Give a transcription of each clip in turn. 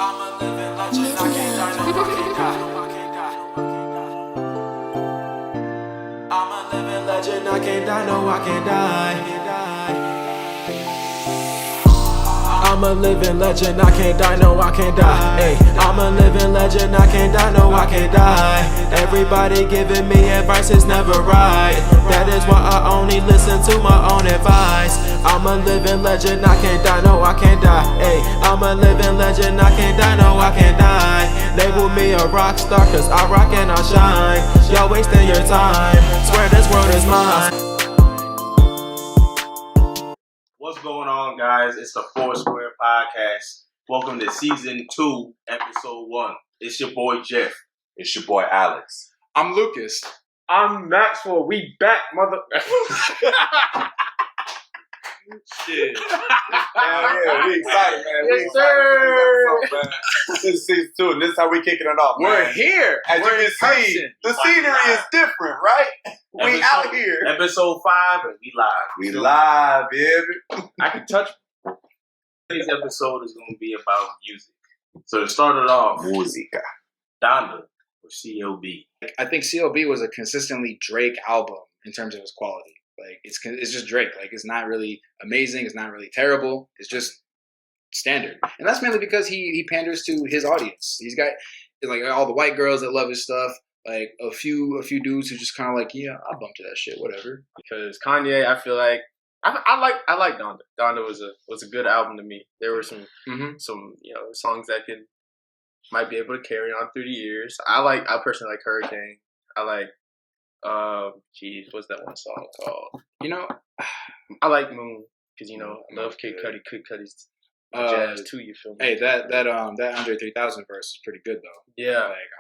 I'm a living legend, I can't die, no, I can't die. I'm a living legend, I can't die, no, I can't die. I'm a living legend, I can't die, no, I can't die. Ay, I'm a living legend, I can't die, no, I can't die. Everybody giving me advice is never right. That is why I only listen to my own advice. I'm a living legend, I can't die, no, I can't die. Ay, I'm a living legend, I can't die, no, I can't die. Label me a rock star, cause I rock and I shine. Y'all wasting your time, swear this world is mine. What's going on, guys? It's the Four Square Podcast. Welcome to Season 2, Episode 1. It's your boy, Jeff. It's your boy, Alex. I'm Lucas. I'm Maxwell. We back, mother. Shit. Yeah, we excited, man. We Yes, excited sir. for this episode, man. This is Season 2, and this is how we kicking it off, We're man. here. As We're you in can see, person. the scenery is different, right? We out here. Episode 5, and we live. We live, baby. I can touch. Today's episode is going to be about music. So to start it off, Musica. Donda or CLB. I think CLB was a consistently Drake album in terms of its quality. Like it's just Drake. Like it's not really amazing. It's not really terrible. It's just standard. And that's mainly because he panders to his audience. He's got like all the white girls that love his stuff. Like a few dudes who just kind of like, yeah, I'll bump to that shit, whatever. Because Kanye, I feel like I like Donda. Donda was a good album to me. There were some songs that might be able to carry on through the years. I personally like Hurricane. I like what's that one song called? I like Moon because I love Kid Cudi. Kid Cudi's jazz too. You feel me? Hey, that Andre 3000 verse is pretty good though. Yeah, like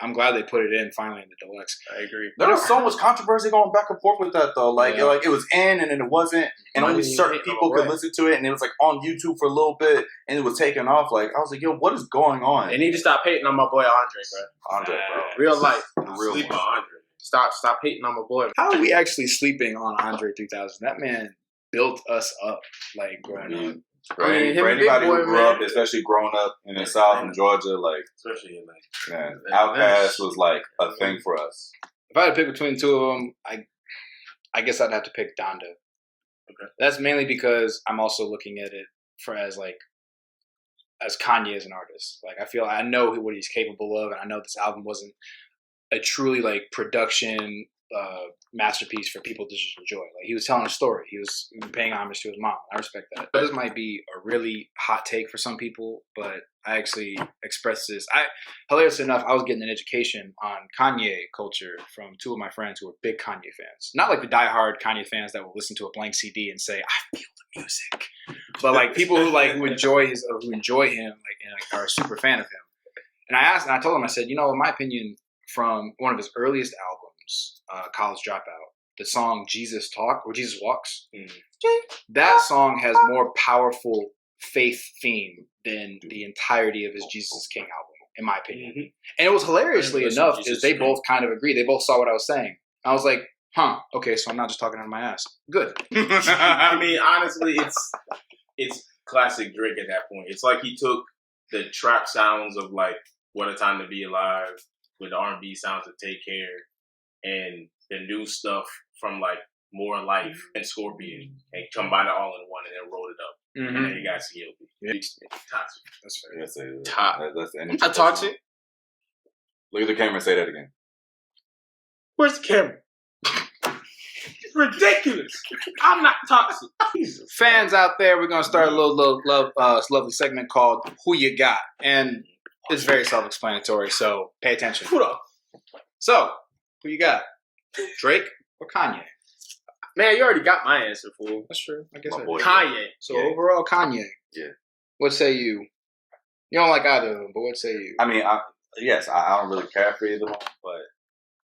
I'm glad they put it in finally in the deluxe. I agree. There was so much controversy going back and forth with that, though. Like it was in and then it wasn't, and only certain people could listen to it, and it was like on YouTube for a little bit, and it was taken off. Like I was like, yo, what is going on? They need to stop hating on my boy Andre, bro. Andre, bro. Real life. Real Sleep on one. Andre. Stop hating on my boy. How are we actually sleeping on Andre 3000? That man built us up, like growing up. For, I mean, him for and Big anybody Boy, who grew man. up, especially growing up in the South in Georgia, like Especially in like, man, Outkast was like a thing for us. If I had to pick between the two of them, I guess I'd have to pick Donda. Okay. That's mainly because I'm also looking at it as Kanye as an artist. Like I know what he's capable of, and I know this album wasn't a truly like production masterpiece for people to just enjoy. Like he was telling a story. He was paying homage to his mom. I respect that. But this might be a really hot take for some people, but I actually expressed this. Hilarious enough, I was getting an education on Kanye culture from two of my friends who were big Kanye fans. Not like the diehard Kanye fans that will listen to a blank CD and say, I feel the music. But like people who enjoy him, and are a super fan of him. And I told him, I said, in my opinion, from one of his earliest albums, College Dropout, the song Jesus Talk or Jesus Walks, that song has more powerful faith theme than the entirety of his Jesus is King album, in my opinion. Mm-hmm. And it was hilariously enough because they both kind of agreed. They both saw what I was saying. I was like, okay, so I'm not just talking out of my ass. Good. I mean, honestly, it's classic Drake at that point. It's like he took the trap sounds of like What a Time to Be Alive with the R&B sounds of Take Care and the new stuff from like More Life and Scorpion and combined it all in one and then rolled it up. Mm-hmm. And then you got CLB. Yeah. Toxic. That's fair. That's the energy. I toxic. Look at the camera and say that again. Where's the camera? It's ridiculous. I'm not toxic. Jesus. Fans out there, we're gonna start a little lovely segment called "Who You Got," and it's very self-explanatory. So pay attention. So, who you got? Drake or Kanye? Man, you already got my answer, fool. That's true. I guess My boy. Kanye. so. Overall, Kanye. Yeah. What say you? You don't like either of them, but what say you? I mean, I don't really care for either one, but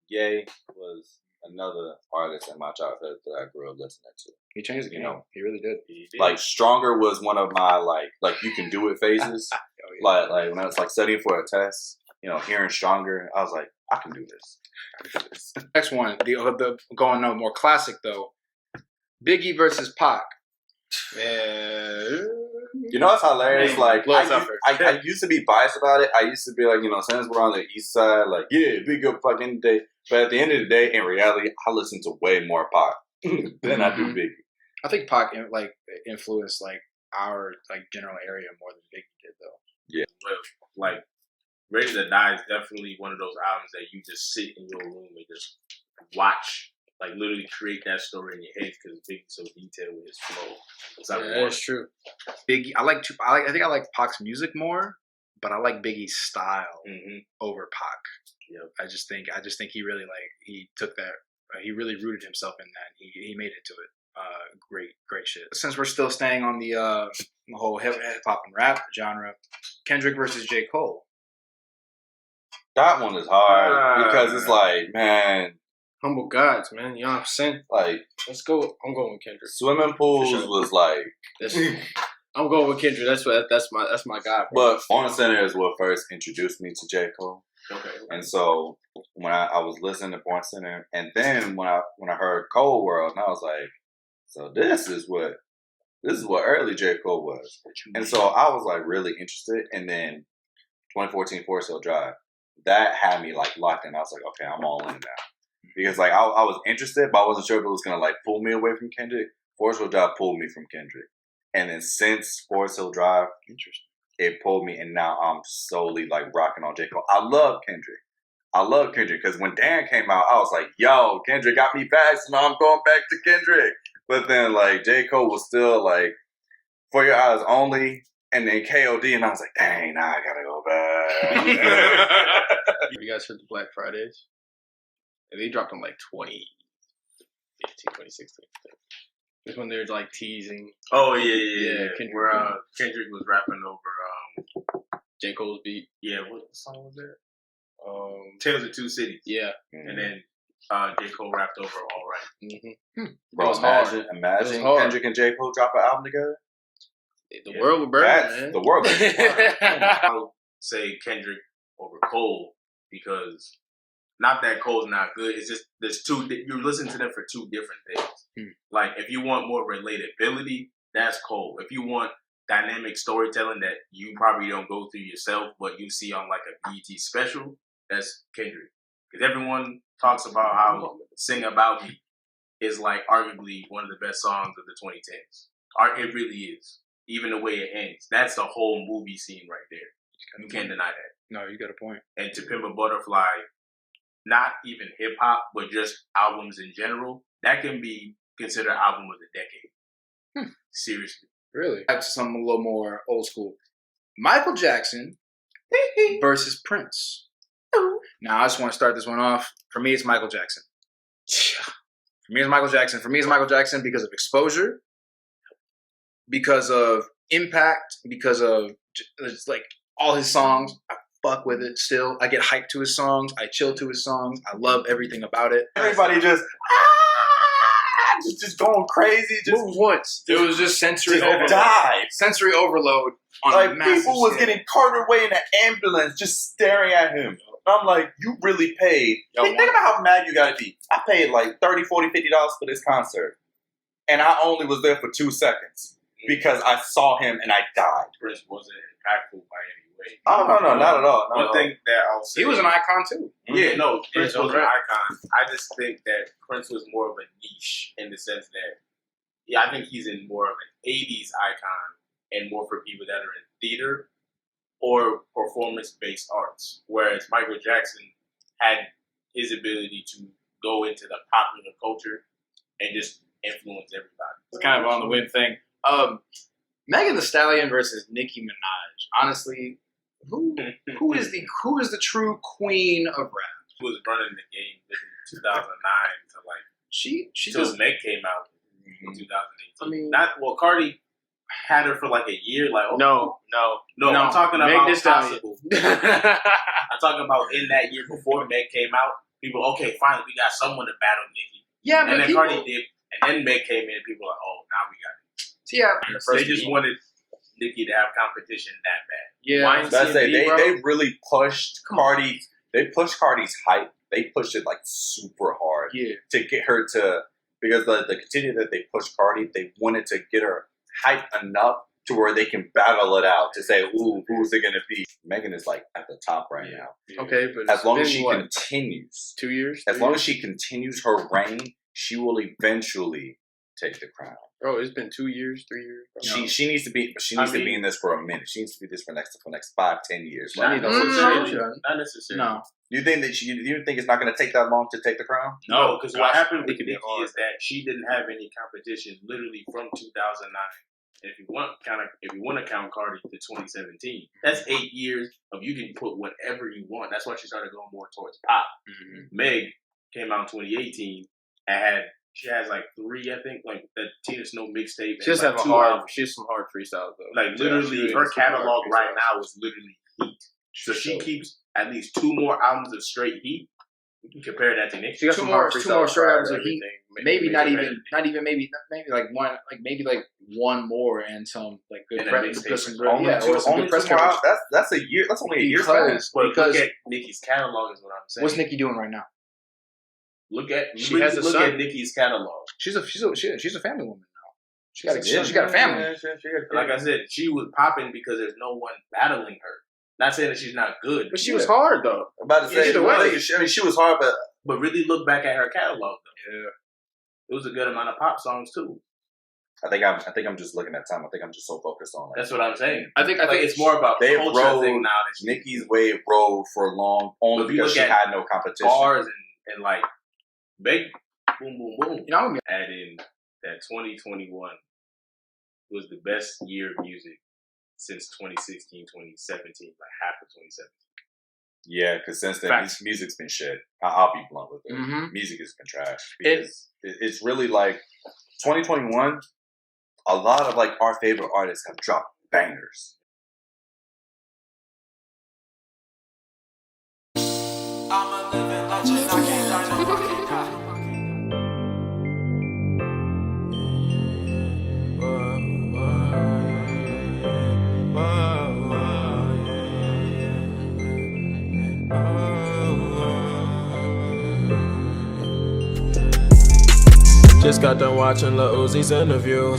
Ye was another artist in my childhood that I grew up listening to. He changed the game. He really did. Like Stronger was one of my like you can do it phases. Like when I was like studying for a test, hearing Stronger, I was like, I can do this. Next one, the going on more classic though. Biggie versus Pac. Man, You know what's hilarious? Like, Blow suffer. I used to be biased about it. I used to be like, since we're on the east side, like, yeah, big up fucking day. But at the end of the day, in reality, I listen to way more Pac than I do Biggie. I think Pac like influenced like our like general area more than Biggie did though. Yeah. Well, like Ready to Die is definitely one of those albums that you just sit in your room and just watch, like literally create that story in your head because Biggie's so detailed with his flow. It's like That's true. Biggie, I think I like Pac's music more, but I like Biggie's style over Pac. Yep. I just think he really he took that. He really rooted himself in that. He made it to it. Great shit. Since we're still staying on the whole hip hop and rap genre, Kendrick versus J. Cole. That one is hard because it's like, man, Humble gods, man. You know what I'm saying? like Let's go. I'm going with Kendrick. swimming pools For sure. was like, I'm going with Kendrick. That's my guy. but Born Center is what first introduced me to J. Cole. Okay. And so when I was listening to Born Center, and then when I heard Cold World, and I was like, so this is what early J. Cole was. And so I was like really interested. And then 2014 Forest Hill Drive, that had me like locked in. I was like, okay, I'm all in now. Because like I was interested, but I wasn't sure if it was gonna like pull me away from Kendrick. Forest Hill Drive pulled me from Kendrick. And then since Forest Hill Drive, it pulled me, and now I'm solely like rocking on J. Cole. I love Kendrick because when Dan came out, I was like, yo, Kendrick got me back, so now I'm going back to Kendrick. But then like J. Cole was still like For Your Eyes Only, and then KOD, and I was like, dang, now I gotta go back. You guys heard the Black Fridays? And they dropped them like 2015, 2016. It's when they're like teasing. Oh yeah. Kendrick, Where Kendrick was rapping over J. Cole's beat. yeah, what song was that? Tales of Two Cities. Yeah. And then J. Cole rapped over All Right. Mm-hmm. Bro, It was hard. imagine It was hard. Kendrick and J. Cole drop an album together. The world would burn, man. The world would burn. I would say Kendrick over Cole because not that Cole's not good. It's just there's two. You listen to them for two different things. Like if you want more relatability, that's Cole. If you want dynamic storytelling that you probably don't go through yourself, but you see on like a BET special, that's Kendrick. Because everyone talks about how "Sing About Me" is like arguably one of the best songs of the 2010s. It really is. Even the way it ends, that's the whole movie scene right there. You can't deny that. No, you got a point. And To Pimp a Butterfly, not even hip hop, but just albums in general, that can be considered album of the decade. Seriously. Really? Back to something a little more old school. Michael Jackson versus Prince. Now, I just want to start this one off. For me, it's Michael Jackson. For me, it's Michael Jackson because of exposure, because of impact, because of it's like all his songs. I fuck with it still. I get hyped to his songs. I chill to his songs. I love everything about it. Everybody just going crazy. Just Move once. It was just sensory overload. died. Sensory overload on a Like massive people was scale. getting carted away in an ambulance just staring at him. And I'm like, you really paid. Think about how mad you gotta be. I paid like $30, $40, $50 for this concert. And I only was there for 2 seconds. Because I saw him and I died. Prince wasn't impactful by any way. Oh, no, not at all. One thing that I'll say. He was an icon too. Yeah, no, Prince was an right. icon. I just think that Prince was more of a niche in the sense that, I think he's in more of an 80s icon and more for people that are in theater or performance-based arts. Whereas Michael Jackson had his ability to go into the popular culture and just influence everybody. It's kind of on the whim thing. Megan Thee Stallion versus Nicki Minaj. Honestly, who is the true queen of rap? He was running the game in 2009 to like She till just Meg came out in 2018. I mean, Cardi had her for like a year. Like no. I'm talking Meg about Thee Stallion. possible. I'm talking about in that year before Meg came out. People, okay, finally we got someone to battle Nicki. yeah, And but then people, Cardi did, and then Meg came in, and people were like, oh, now we got it. They just wanted Nicki to have competition that bad. yeah. Why- That's it. CMB, bro. They really pushed Cardi. They pushed Cardi's hype. They pushed it like super hard Yeah. to get her to, because the continue that they pushed Cardi, they wanted to get her hype enough to where they can battle it out to say, ooh, who's it gonna be? Megan is like at the top right now. Okay, but As long as she what, continues, 2 years. as long as she continues her reign, she will eventually take the crown. Bro, it's been 2 years, 3 years. Bro. She needs to be. She needs to be in this for a minute. She needs to be this for next 5-10 years. Not No, necessarily. no. Not necessarily. No, You think that you think it's not going to take that long to take the crown? No, because what happened with It could be Nicki hard. is that she didn't have any competition literally from 2009. And if you want to count Cardi to 2017, that's 8 years of you can put whatever you want. That's why she started going more towards pop. Meg came out in 2018 and she has like 3, I think, like the Tina Snow mixtape. she just like have a 2 hard. albums. She has some hard freestyles though. Like literally, her catalog right now is literally heat. So she Sure. keeps at least 2 more albums of straight heat. You can compare that to Nicki. She got Two some more hard freestyles. straight albums of everything. Maybe not even maybe like one more and some like good And a press. mixtape. Some Only yeah, or some only good press 2 more coverage. out. That's a year. That's only a year. Because But look at Nicki's catalog is what I'm saying. what's Nicki doing right now? Look at She has a look son. at Nicki's catalog. She's a family woman now. She got a family. Like I said, she was popping because there's no one battling her. Not saying that she's not good, But she was hard though. I'm about to say, Either way. I mean, she was hard, but but really look back at her catalog though. Yeah. It was a good amount of pop songs too. I think I'm just looking at time. I think I'm just so focused on That's what I'm saying. I think It's more about They culture rode thing now. That she Nicki's wave rode for long only But if you because look she at had no competition. bars and like big boom boom boom. You know, I'm gonna Add in that 2021 was the best year of music since 2016, 2017, like half of 2017. Yeah, because since then, Facts. music's been shit. I'll be blunt with it. Mhm. Music has been trash. Because it's really like 2021, a lot of like our favorite artists have dropped bangers. I'm a living legend, I can't die, no, I can't die. Just got done watching Lil Uzi's interview.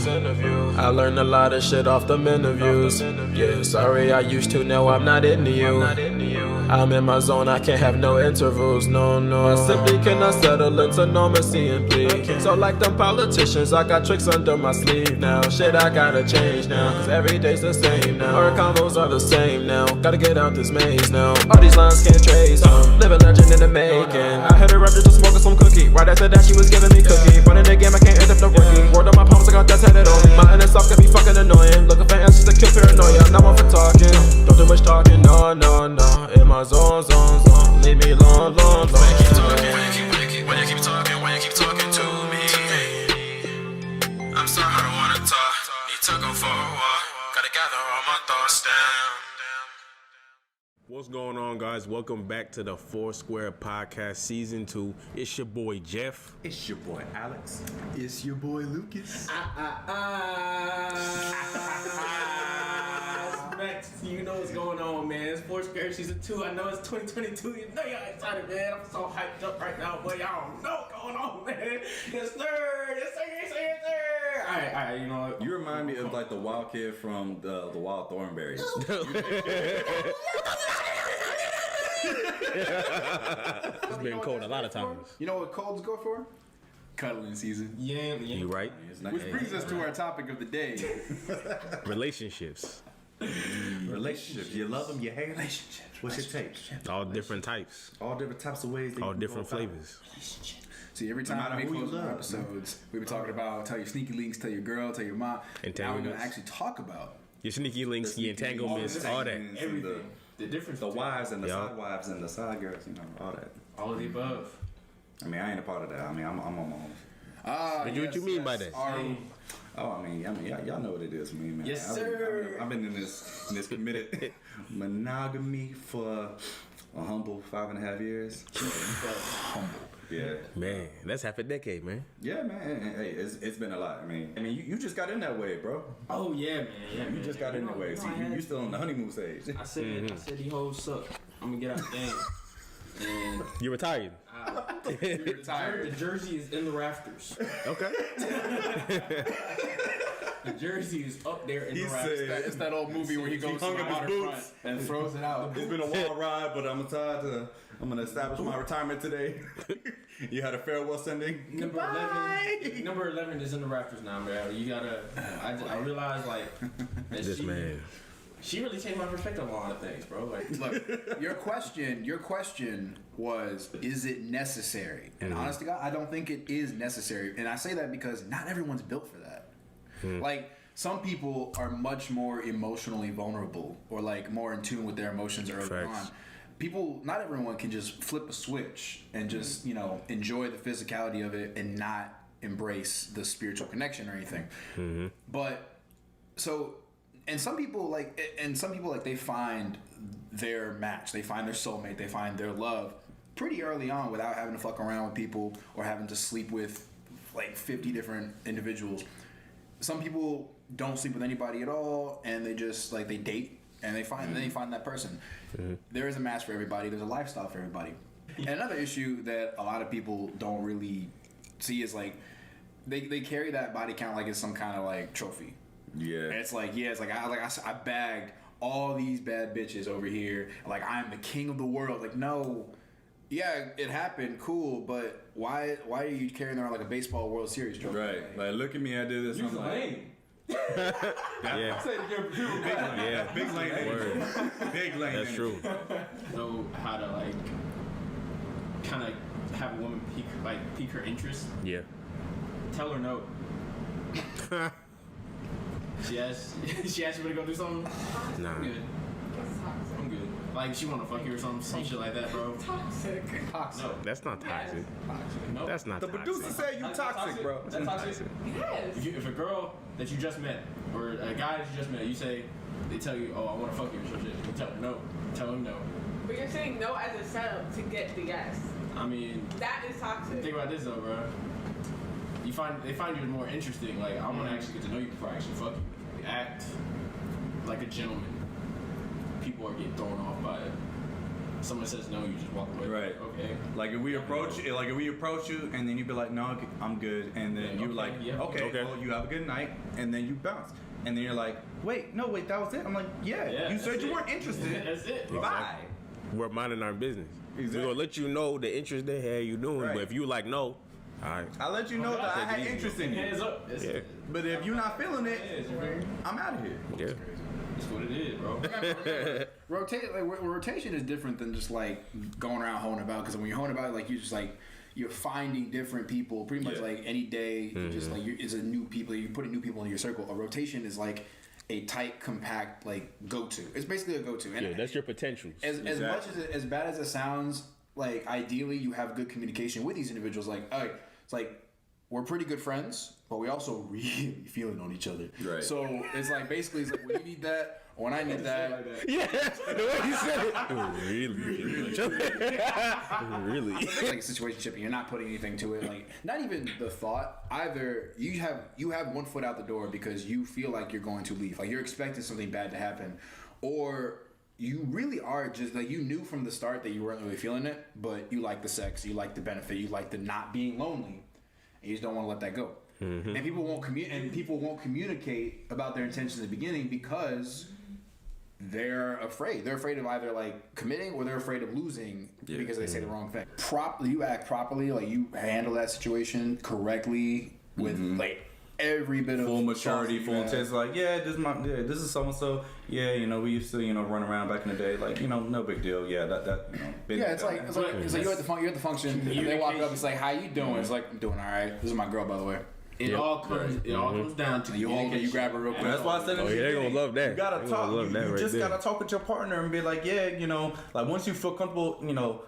I learned a lot of shit off them interviews. Yeah, sorry I used to, now I'm not into you. I'm in my zone, I can't have no intervals, no. I simply cannot settle into normalcy and plead. So like them politicians, I got tricks under my sleeve now. Shit, I gotta change now, cause every day's the same now. Our combos are the same now, gotta get out this maze now. All these lines can't trace, living legend in the making. I had her up just smoking some cookie. Right after that, she was giving me cookie. Running the game, I can't end up the rookie. Word on my palms, I got that tatted on me. My inner self can be fucking annoying. Looking for answers to kill paranoia. Not one for talking. Don't do much talking, no. In my zone. Leave me alone. When you keep talking, when you keep talking to me. I'm sorry, I don't wanna talk. Need to go for a walk. Gotta gather all my thoughts down. What's going on, guys? Welcome back to the Foursquare Podcast Season 2. It's your boy, Jeff. It's your boy Alex. It's your boy Lucas. Max, you know what's going on, man. It's Foursquare Season 2. I know it's 2022. You know y'all excited, man. I'm so hyped up right now, boy. Y'all don't know what's going on, man. Yes, sir. Yes, sir. All right. You know what? You remind me of like the wild kid from the Wild Thornberries. It's been cold a lot of times. You know what colds go for? Cuddling season. Yeah. You right? Which brings us to our topic of the day. Relationships. Relationships. You love them, you hate them. What's your take? All different types. All different types of ways. All different flavors. See, every No time matter we who you close our love, episodes, we were talking about tell your sneaky links, tell your girl, tell your mom. Now we're Entanglements. gonna actually talk about Your sneaky links, your entanglements, all that. Everything. The difference. The wives and the Yeah. side wives and the side girls, you know, all that. All of the above. I mean, I ain't a part of that. I mean, I'm on my own. What you mean by that? Oh, I mean, y'all know what it is for me, man. Yes, I've been- sir. I've been in this committed monogamy for a humble 5.5 years. Yeah. Man, that's half a decade, man. Yeah, man. Hey, it's been a lot. I mean, you just got in that way, bro. Oh yeah, man. Yeah, You just got in that way. See, you still on the honeymoon stage. I said these hoes suck. I'm gonna get out the game. And You retired. the jersey is in the rafters. Okay. The jersey is up there in He the rack. said- It's that old movie where he goes to hung the up his waterfront boots. and throws it out. It's been a wild ride, but I'm gonna establish my retirement today. You had a farewell sending. Number 11 is in the Raptors now, man. You gotta. I realized like that This man. She really changed my perspective on a lot of things, bro. Like, Look, your question was, is it necessary? And honestly, God, I don't think it is necessary. And I say that because not everyone's built for that. Like, some people are much more emotionally vulnerable or like more in tune with their emotions early Facts. on. Not everyone can just flip a switch and just, enjoy the physicality of it and not embrace the spiritual connection or anything. But and some people like they find their match, they find their soulmate, they find their love pretty early on without having to fuck around with people or having to sleep with like 50 different individuals. Some people don't sleep with anybody at all, and they just like they date and they find that person. There is a match for everybody. There's a lifestyle for everybody. And another issue that a lot of people don't really see is like they carry that body count like it's some kind of like trophy. Yeah. And it's like I bagged all these bad bitches over here. Like I'm the king of the world. Like no, yeah, it happened, cool, but why are you carrying around like a baseball World Series trophy? Right. Like, look at me, I did this. you I'm like, lame. Yeah. Say it again, Yeah. big lane energy. Big lane That's energy. true. Know how to like kind of have a woman pique her interest. Yeah. Tell her no. She asked you to go do something. Nah. I'm good. I'm good. Like she want to fuck you or some shit like that, bro. Toxic. No, That's not toxic. no. That's not The toxic. producer said you toxic, bro. Is that toxic? Yes. If a girl that you just met or a guy that you just met, you say they tell you, oh, I want to fuck you or some shit. You tell them no. Tell him no. But you're saying no as a setup to get the yes. I mean, That is toxic. think about this though, bro. They find you more interesting. Like I want to actually get to know you before I actually fuck you. Act like a gentleman. People are getting thrown off by it. Someone says no, you just walk away. Right. Okay. Like if we approach you, and then you be like, no, I'm good, and then Yeah, you're okay, like, yeah. okay, Okay. well, you have a good night, and then you bounce, and then you're like, wait, that was it. I'm like, yeah, you said that's you it. weren't interested. That's it. Bro. Bye. We're minding our business. Exactly. We're gonna let you know the interest they had you doing, Right. but if you like no, alright. I let you know that I had interest in you, Hands up. That's Yeah. it. but if you're not feeling it, It's I'm out of here. Yeah. what it is, bro. Rotation is different than just like going around hoeing about. Because when you're hoeing about, like you're finding different people. Pretty much Yeah. like any day, you just like it's a new people. You're putting new people into your circle. A rotation is like a tight, compact like go-to. It's basically a go-to. And Yeah, that's your potential. as much as bad as it sounds, like ideally you have good communication with these individuals. Like, all right, it's like we're pretty good friends, but we also really feeling on each other. Right. So it's like basically it's like when you need that or when I need that. Yeah, the way you said it. Really? It's like a situationship and you're not putting anything to it. Like not even the thought. Either you have one foot out the door because you feel like you're going to leave. Like you're expecting something bad to happen, or you really are just like you knew from the start that you weren't really feeling it, but you like the sex, you like the benefit, you like the not being lonely, and you just don't want to let that go. And people won't communicate about their intentions in the beginning because they're afraid. They're afraid of either like committing or they're afraid of losing because they say the wrong thing. You act properly, like you handle that situation correctly with like every bit of Full maturity, sauce full you have. intent. Like, this is so and so. Yeah, we used to, run around back in the day. Like, no big deal. Yeah, been Yeah, it's like you're at the function and they walk up. It's like, how you doing? It's like, I'm doing all right. This is my girl, by the way. It all comes down to You hold her, you grab her real quick. That's why I said Oh, yeah, they gonna love that. You gotta They talk. gonna love that You right just there. gotta talk with your partner and be like, like once you feel comfortable,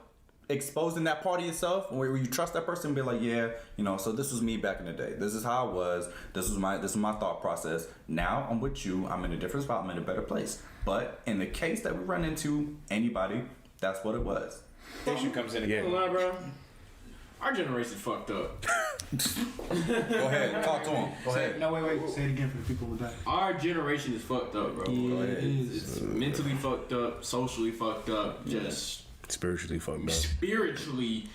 exposing that part of yourself, where you trust that person, and be like, so this was me back in the day. This is how I was. This is my thought process. Now I'm with you. I'm in a different spot. I'm in a better place. But in the case that we run into anybody, that's what it was. Station comes in again. Lie, bro. Our generation's fucked up. Go ahead, talk to him. Go ahead. No, wait. Say it again for the people who died. Our generation is fucked up, bro. Go ahead. It's mentally fucked up, socially fucked up, just Spiritually fucked up. spiritually.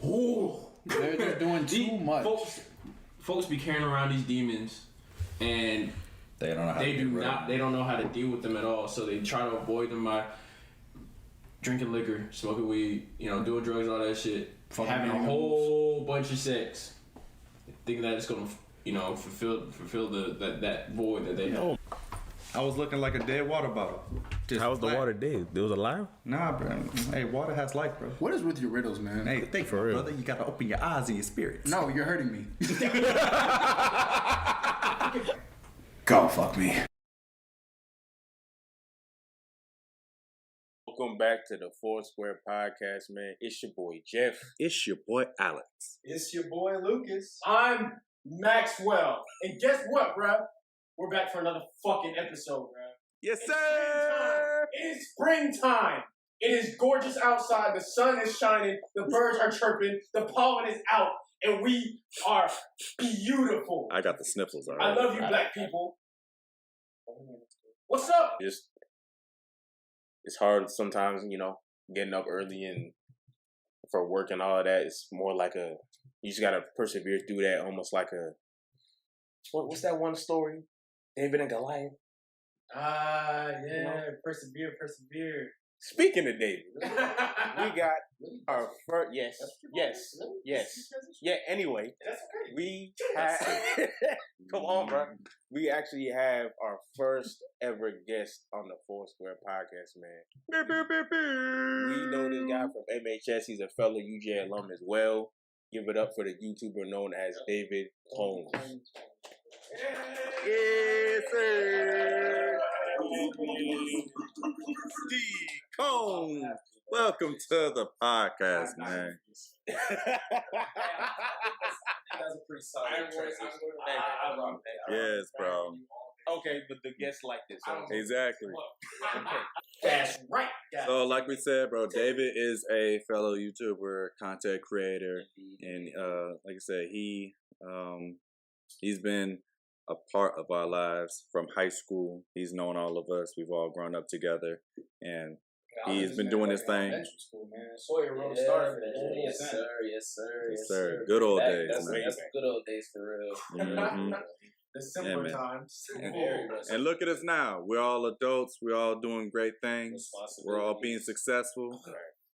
Oh, They're doing too much. Folks be carrying around these demons and They don't know how they to do get rid of not. They don't know how to deal with them at all. So they try to avoid them by drinking liquor, smoking weed, doing drugs, all that shit, having a whole bunch of sex, thinking that it's gonna, fulfill that void that they have. I was looking like a dead water bottle. Just How was the flat. water dead? It was alive? Nah, bro. Hey, water has life, bro. What is with your riddles, man? Hey, think For for real. real, brother. You gotta open your eyes and your spirits. No, you're hurting me. Go fuck me. Welcome back to the Foursquare Podcast, man. It's your boy Jeff. It's your boy Alex. It's your boy Lucas. I'm Maxwell, and guess what, bruh? We're back for another fucking episode, bruh. Yes, It's springtime. It is springtime. It is gorgeous outside. The sun is shining. The birds are chirping. The pollen is out, and we are beautiful. I got the sniffles I already. love you, black people. What's up? It's hard sometimes, getting up early and for work and all of that. It's more like you just gotta persevere through that, almost like what's that one story? David and Goliath. Yeah, persevere. Speaking of David, we got our first. Yeah. Anyway, That's okay. we have. Come on, bro. We actually have our first ever guest on the Foursquare Podcast, man. We know this guy from MHS. He's a fellow UJ alum as well. Give it up for the YouTuber known as David Combs. Yes, sir. Steve Combs. Welcome to the podcast, man. That's a pretty solid transition. Yes, bro. Okay, but the guests like this. Exactly. That's right. So, like we said, bro, David is a fellow YouTuber, content creator, and like I said, he's been a part of our lives from high school. He's known all of us. We've all grown up together, and he's been doing his thing. School, man. Sawyer wrote a Yeah, star for man. that. Yes, sir. Yes, sir. Yes, Yes, sir. Good old days, That's man. good old days for real. Mhm. The simpler man. times. And look at us now. We're all adults. We're all doing great things. We're all being successful.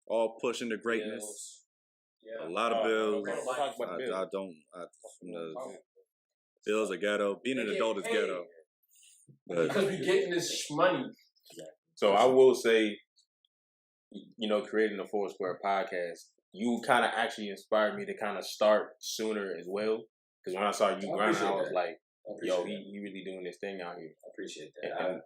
All pushing to greatness. Yeah. A lot of bills. We'll talk about bills. I don't. Bills are ghetto. Being an adult is ghetto. But Because we getting this money. So I will say, creating the Foursquare Podcast, you kind of actually inspired me to kind of start sooner as well. Because when I saw you grinding, I was like, yo, he really doing this thing out here. I appreciate that. And,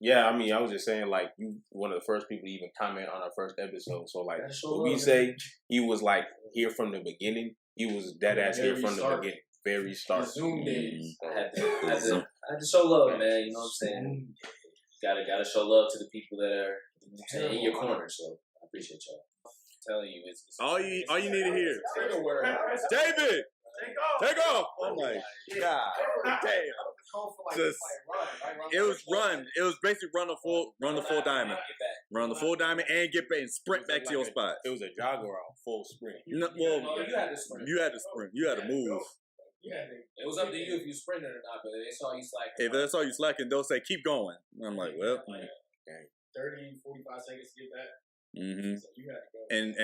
yeah, I mean, I was just saying, like, you one of the first people to even comment on our first episode. So, like, when we say he was, like, here from the beginning, he was dead ass here from the beginning. Very start. Zoom days. I had to show love, man. You know what I'm saying? Gotta show love to the people that are in your corner. So I appreciate y'all. I'm telling you, it's all you need to hear, Say the word. David, take off. Oh my god, damn. Just, it was run. It was basically run the full diamond, run the full diamond, and get back and sprint back to your spot. It was a jogger out, full sprint. No, well, you had to sprint. you had to sprint. You had to move. It was up to you if you sprinted or not, but they saw you slacking. If that's all you slacking, they'll say keep going. I'm like, well, 30, 45 seconds to get back. mm-hmm. So you had to go. And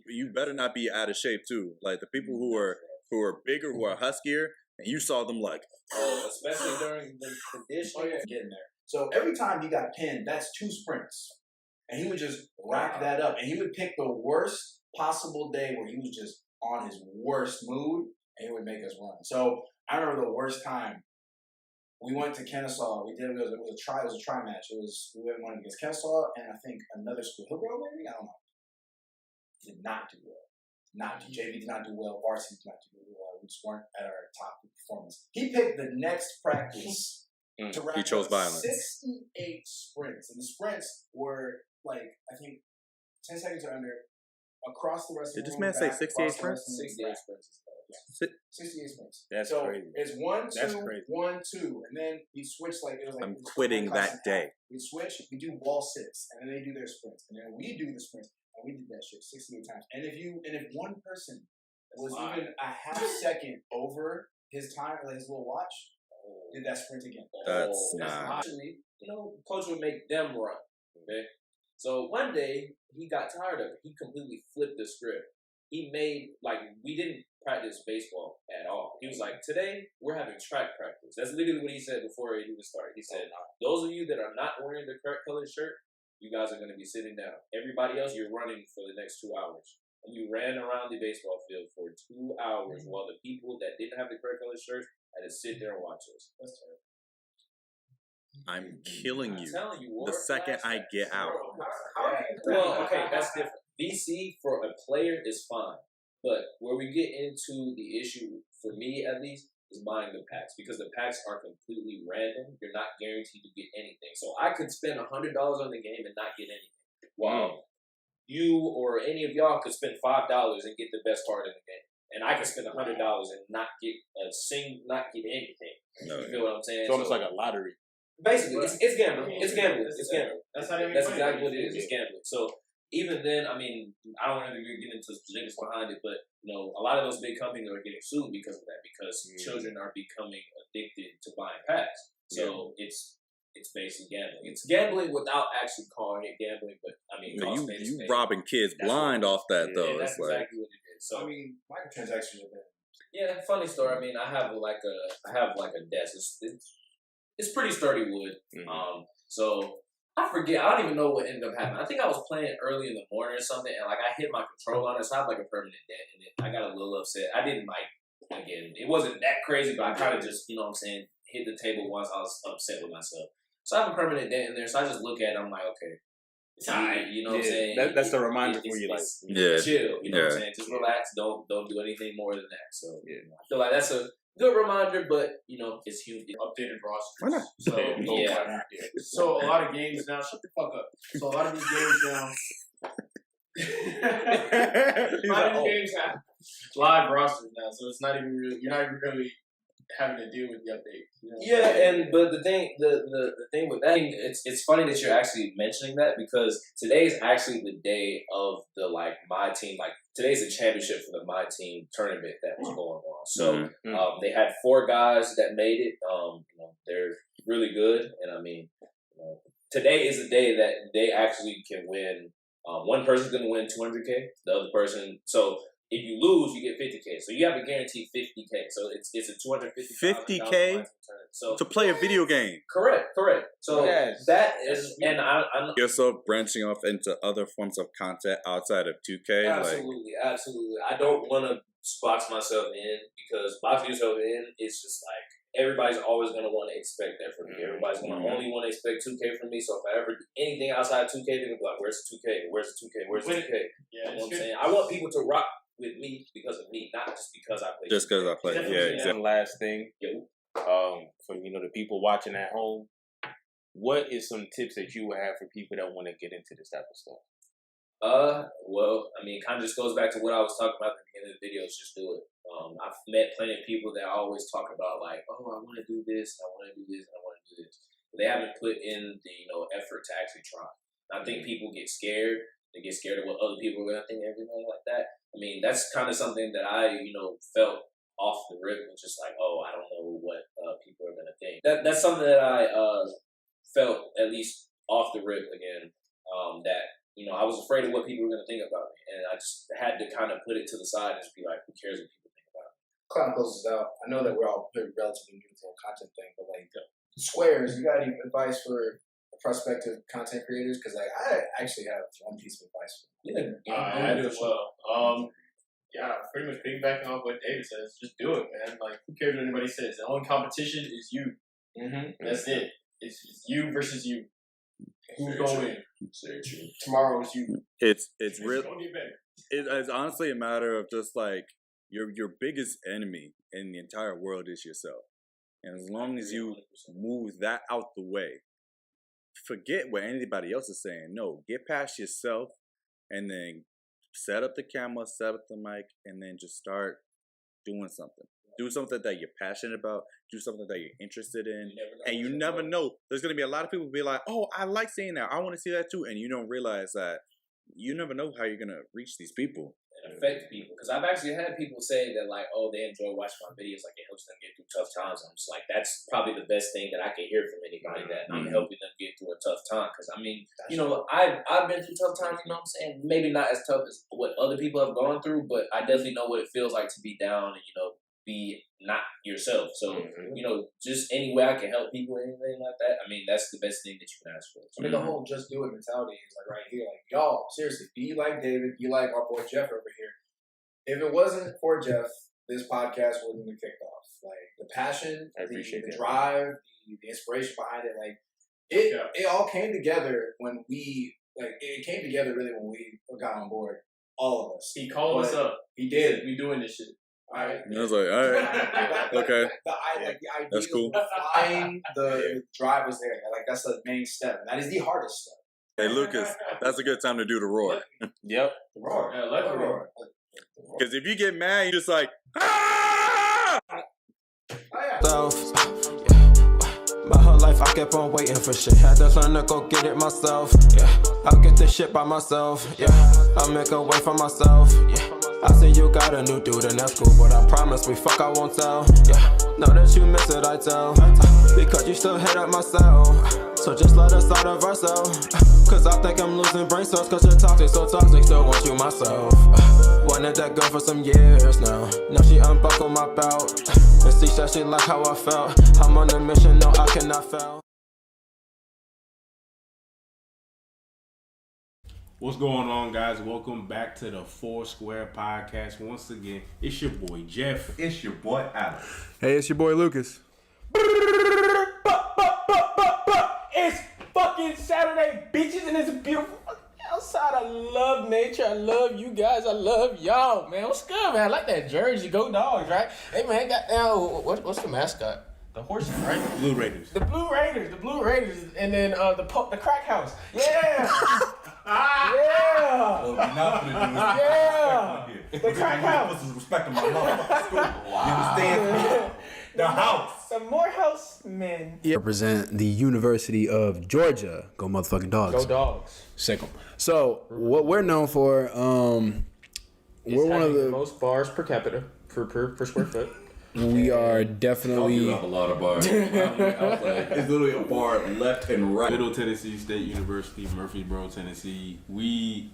you better not be out of shape too. Like the people who are bigger, who are huskier, and you saw them like, Especially during the condition. Getting there. So every time he got pinned, that's 2 sprints. And he would just rack that up. And he would pick the worst possible day where he was just on his worst mood, and he would make us run. So I remember the worst time. We went to Kennesaw. It was a try match. We went against Kennesaw and I think another school, Hillgrove maybe. I don't know. Did not do well. JV did not do well. Varsity did not do well. We just weren't at our top performance. He picked the next practice to rack he chose up violence. 68 sprints, and the sprints were like I think 10 seconds or under across the rest of Did the this room. man say back, 68 across the rest sprints? of the room, 68 sprints. back. 68 sprints. That's so crazy. it's 1, 2, That's crazy. 1, 2, and then we switch like it was like I'm quitting that day. We switch. We do wall sits, and then they do their sprints, and then we do the sprints, and we did that shit 68 times. And if one person was even a half second over his time, like his little watch, did that sprint again. That's not. Actually, coach would make them run. Okay, so one day he got tired of it. He completely flipped the script. He made we didn't practice baseball at all. He was like, today we're having track practice. That's literally what he said before he even started. He said, those of you that are not wearing the correct colored shirt, you guys are going to be sitting down. Everybody else, you're running for the next 2 hours. And we ran around the baseball field for 2 hours while the people that didn't have the correct colored shirts had to sit there and watch us. That's terrible. I'm killing you. I'm telling you, The second I get out. Well, okay, that's different. VC for a player is fine. But where we get into the issue, for me at least, is buying the packs. Because the packs are completely random. You're not guaranteed to get anything. So I could spend $100 on the game and not get anything. While you or any of y'all could spend $5 and get the best card in the game. And I could spend $100 and not get anything. No, You feel what I'm saying? It's almost like a lottery. Basically, it's gambling. It's gambling. It's gambling. That's not even That's funny. exactly what it is. It's gambling. So even then, I mean, I don't want to get into specifics behind it, but a lot of those big companies are getting sued because of that, because children are becoming addicted to buying packs. So it's basically gambling. It's gambling without actually calling it gambling, but I mean, You robbing kids blind off that though. That's It's like exactly what it is. So I mean, microtransactions are bad. yeah, funny story. I mean, I have like a desk. It's pretty sturdy wood. So I forget. I don't even know what ended up happening. I think I was playing early in the morning or something, and I hit my control on it. So I have like a permanent dent in it. I got a little upset. I didn't again. It wasn't that crazy, but I kind of just hit the table once. I was upset with myself. So I have a permanent dent in there. So I just look at it. I'm like, okay. It's all right, you know what I'm saying? That's the reminder for you, chill. You know what I'm saying? Just relax. Don't do anything more than that. So I feel like that's a good reminder, but it's huge. Updated roster. why not? So Yeah. So a lot of games now. Shut the fuck up. So a lot of these games now. A lot of these games have live rosters now, so it's not even really. You're not even really having to deal with the update. But the thing with that, it's funny that you're actually mentioning that, because today is actually the day of the my team. Today's the championship for the my team tournament that was going on. So they had 4 guys that made it. They're really good, and I mean, today is the day that they actually can win. One person's going to win $200K. The other person, so. If you lose, you get $50K. So you have a guaranteed $50K. So it's a $250K $50K so to play a video game. Correct. So that is, and I'm Yourself branching off into other forms of content outside of 2K. absolutely. I don't want to box myself in, because boxing yourself in, it's just everybody's always going to want to expect that from me. Everybody's going to only want to expect 2K from me. So if I ever do anything outside of 2K, they're going to be like, where's the 2K? Where's the 2K? Where's the 2K? Yeah, you know what I'm saying? I want people to rock with me because of me, not just because I play. Just because I play. Yeah, exactly. One last thing. For the people watching at home, what is some tips that you would have for people that want to get into this type of stuff? Well, I mean, it kind of just goes back to what I was talking about at the beginning of the video. Is just do it. I've met plenty of people that always talk about I want to do this, I want to do this, I want to do this. But they haven't put in the effort to actually try. And I think people get scared. They get scared of what other people are going to think, everything like that. I mean, that's kind of something that I felt off the rip, and just I don't know what people are going to think. That's something that I felt at least off the rip again. That I was afraid of what people were going to think about me, and I just had to kind of put it to the side and just be like, who cares what people think about me? Kind of closes out. I know that we're all relatively new to the whole content thing, but Squares, you got any advice for prospective content creators? Because I actually have one piece of advice for them. I do as well. Pretty much piggybacking off what David says, just do it, man. Who cares what anybody says? The only competition is you. That's it. It's you versus you. Who's going to win? Tomorrow is you. It's real. Don't get better. It's honestly a matter of just your biggest enemy in the entire world is yourself, and as long as you move that out the way, forget what anybody else is saying. No, get past yourself, and then set up the camera, set up the mic, and then just start doing something. Do something that you're passionate about. Do something that you're interested in. And you never know. There's going to be a lot of people be like, oh, I like seeing that. I want to see that too. And you don't realize that you never know how you're going to reach these people. affect people. Because I've actually had people say that, like, oh, they enjoy watching my videos, like it helps them get through tough times. I'm just like, that's probably the best thing that I can hear from anybody, that I'm helping them get through a tough time. Because I mean, you know, I've been through tough times. You know what I'm saying? Maybe not as tough as what other people have gone through, but I definitely know what it feels like to be down and, you know, be not yourself. So, you know, just any way I can help people, anything like that, I mean, that's the best thing that you can ask for. I mean, the whole just do it mentality is like right here. Like, y'all, seriously, be like David, be like our boy Jeff over here. If it wasn't for Jeff, this podcast wouldn't have kicked off. Like, the passion, the drive, the inspiration behind it, like, it all came together when it came together really when we got on board, all of us. He called us up. He did. We doing this shit. All right. I was like, all right, okay, The idea that's cool. of flying the drive was there. Like, that's the main step. And that is the hardest step. Hey, Lucas, that's a good time to do the roar. Yep. The roar. Yeah, let the roar. Because if you get mad, you just like, ah! My whole life I kept on waiting for shit. Had to learn to go get it myself. Yeah, I'll get this shit by myself. Yeah, I'll make a way for myself. Yeah, I see you got a new dude and that's cool, but I promise we fuck I won't tell. Yeah, know that you miss it I tell, because you still hit up my cell. So just let us out of ourselves. Cause I think I'm losing brain cells, cause you're toxic, so toxic, still want you myself. Wanted that girl for some years now. Now she unbuckled my belt. And see that she like how I felt. I'm on a mission, no I cannot fail. What's going on, guys? Welcome back to the Four Square Podcast. Once again, it's your boy Jeff. It's your boy Alex. Hey, it's your boy Lucas. It's fucking Saturday, bitches, and it's beautiful outside. I love nature. I love you guys. I love y'all, man. What's good, man? I like that jersey. Go Dogs, right? Hey, man, goddamn, what's the mascot? The horses, right? Blue Raiders. The Blue Raiders, and then the crack house. Yeah. Yeah. The crack house. Put some respect on my motherfucking school. You understand? The house. The Morehouse men. Represent the University of Georgia. Go motherfucking Dogs. Go Dogs. Sick 'em. So what we're known for, we're one of the most bars per capita per square foot. We are definitely a lot of bars. It's literally a bar left and right. Middle Tennessee State University, Murfreesboro, Tennessee. We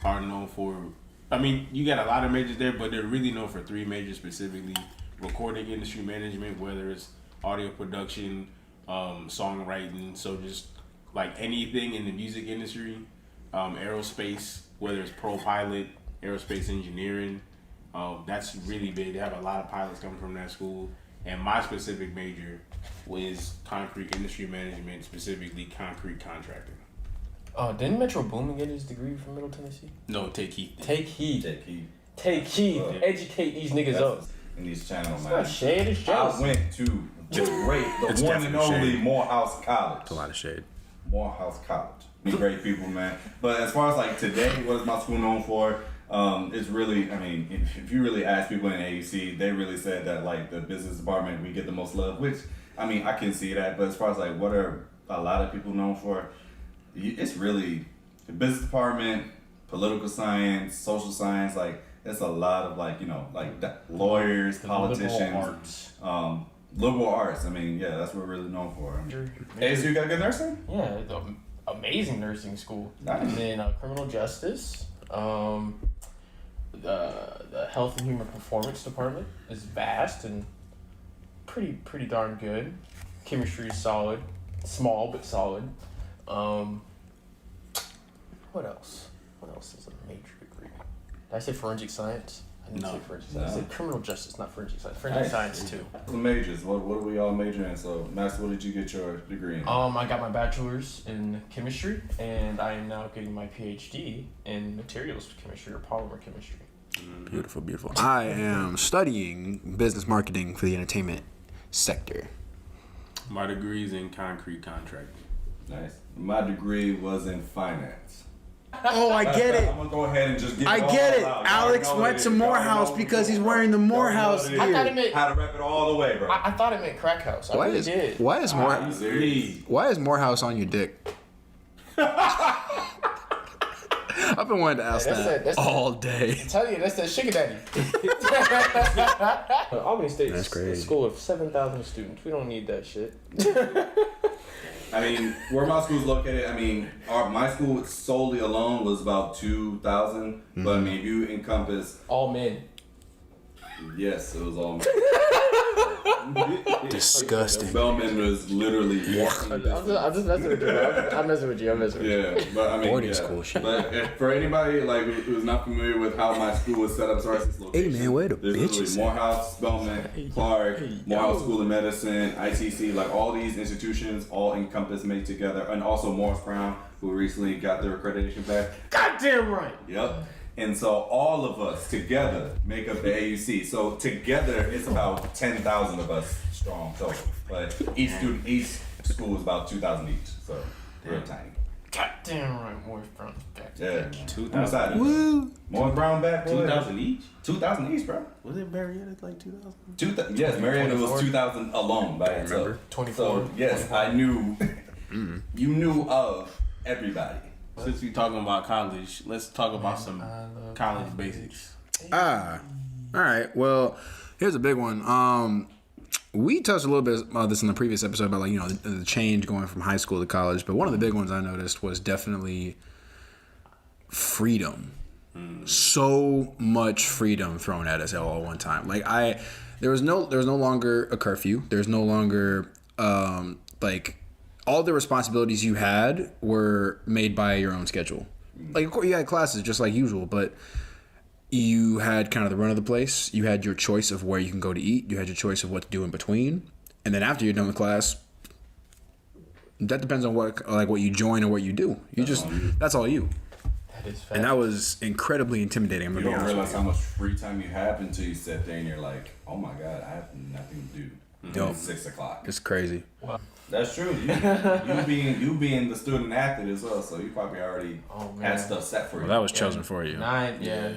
are known for, I mean, you got a lot of majors there, but they're really known for three majors specifically. Recording industry management, whether it's audio production, songwriting, so just like anything in the music industry, aerospace, whether it's pro pilot, aerospace engineering, that's really big. They have a lot of pilots coming from that school. And my specific major was concrete industry management, specifically concrete contracting. Didn't Metro Boomin get his degree from Middle Tennessee? No, take heed. Take heed. Educate these niggas up. In these channels, It's man. not shade, it's I jealous. went to the great, It's the one and definitely only shade. Morehouse College. a lot of shade. Morehouse College. Be great people, man. But as far as like today, what is my school known for? It's really, I mean, if you really ask people in AUC, they really said that like the business department, we get the most love, which, I mean, I can see that. But as far as like what are a lot of people known for, it's really the business department, political science, social science, like it's a lot of like, you know, like lawyers, politicians, liberal arts. I mean, yeah, that's what we're really known for. Hey, so you got good nursing? Yeah, it's an amazing nursing school. Nice. And then criminal justice, the health and human performance department is vast and pretty darn good. Chemistry is solid, small but solid. What else? What else is a major degree? Did I say forensic science? I didn't say forensic science. I said criminal justice, not forensic science. Forensic science too. The majors. What do we all major in? So, Master, what did you get your degree in? I got my bachelor's in chemistry, and I am now getting my PhD in materials chemistry or polymer chemistry. Beautiful, beautiful. I am studying business marketing for the entertainment sector. My degree's in concrete contracting. Nice. My degree was in finance. Oh, I get it. I'm gonna go ahead and just get I it all get it. out. Alex Y'all know went it to is. Y'all Morehouse know because he's it. wearing the Morehouse Y'all know it is. I thought it gear. meant How to rep it all the way, bro. I thought it meant crack house. I really did. Why is Serious. Morehouse on your dick? I've been wanting to ask that's all day. I tell you, that's that sugar daddy. Albany State is a school of 7,000 students. We don't need that shit. I mean, where my school's located, I mean, my school solely alone was about 2,000. But I mean, if you encompass all men. Yes, it was all men. Disgusting. Bellman was literally walking. I'm just messing with you. I'm messing with you. Yeah, but I mean, boarding school shit. But for anybody like who's not familiar with how my school was set up, as far as its location, Hey man, where the there's bitches? literally Morehouse, Spelman, Clark, Morehouse School of Medicine, ITC, like all these institutions, all encompassed, made together, and also Morris Brown, who recently got their accreditation back. Goddamn right. Yep. And so all of us together make up the AUC. So together it's about 10,000 of us strong total. But each school is about 2,000 each. So real tiny. Goddamn right, Morris Brown's back. Yeah. 2,000. Woo. Morris Brown back. 2,000 each? 2,000 each, bro. Was it Marietta like 2,000? Yes, Marietta was 2,000 alone by itself. 24. So yes, 24. I knew. You knew of everybody. Since we're talking about college, let's talk about some college basics. All right. Well, here's a big one. We touched a little bit about this in the previous episode about the change going from high school to college. But one of the big ones I noticed was definitely freedom. So much freedom thrown at us all at one time. There was no longer a curfew. There's no longer all the responsibilities you had were made by your own schedule. Like, of course, you had classes just like usual, but you had kind of the run of the place. You had your choice of where you can go to eat. You had your choice of what to do in between. And then after you're done with class, that depends on what you join or what you do. That's all you. That is fact. And that was incredibly intimidating. I'm You gonna be don't honest realize with how much free time you have until you sit there and you're like, oh my God, I have nothing to do. It's 6 o'clock. you. It's crazy. That's true. You being the student athlete as well, so you probably already had stuff set for you. Well, that was chosen for you. Yeah.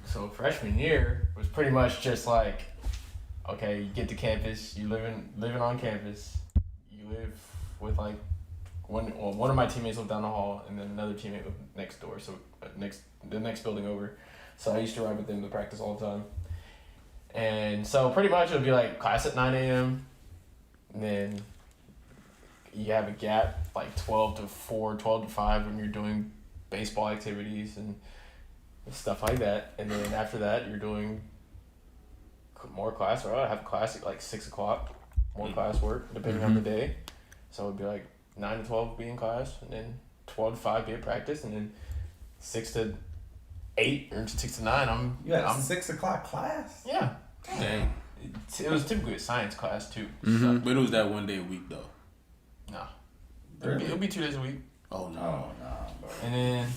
So freshman year was pretty much just like, okay, you get to campus, you living on campus, you live with like one of my teammates lived down the hall, and then another teammate lived next door, so the next building over. So I used to ride with them to practice all the time. And so pretty much it would be like class at 9 a.m. and then you have a gap like 12 to 4, 12 to 5 when you're doing baseball activities and stuff like that. And then after that you're doing more class, or I have class at like 6 o'clock, more class work depending on the day. So it'd be like 9 to 12 be in class, and then 12 to 5 be at practice, and then 6 to 8 or 6 to 9 I'm 6 o'clock class? Yeah. Dang. It was typically a science class too. But it was that one day a week though. No. Really? It'll be 2 days a week. Oh no. Bro. And then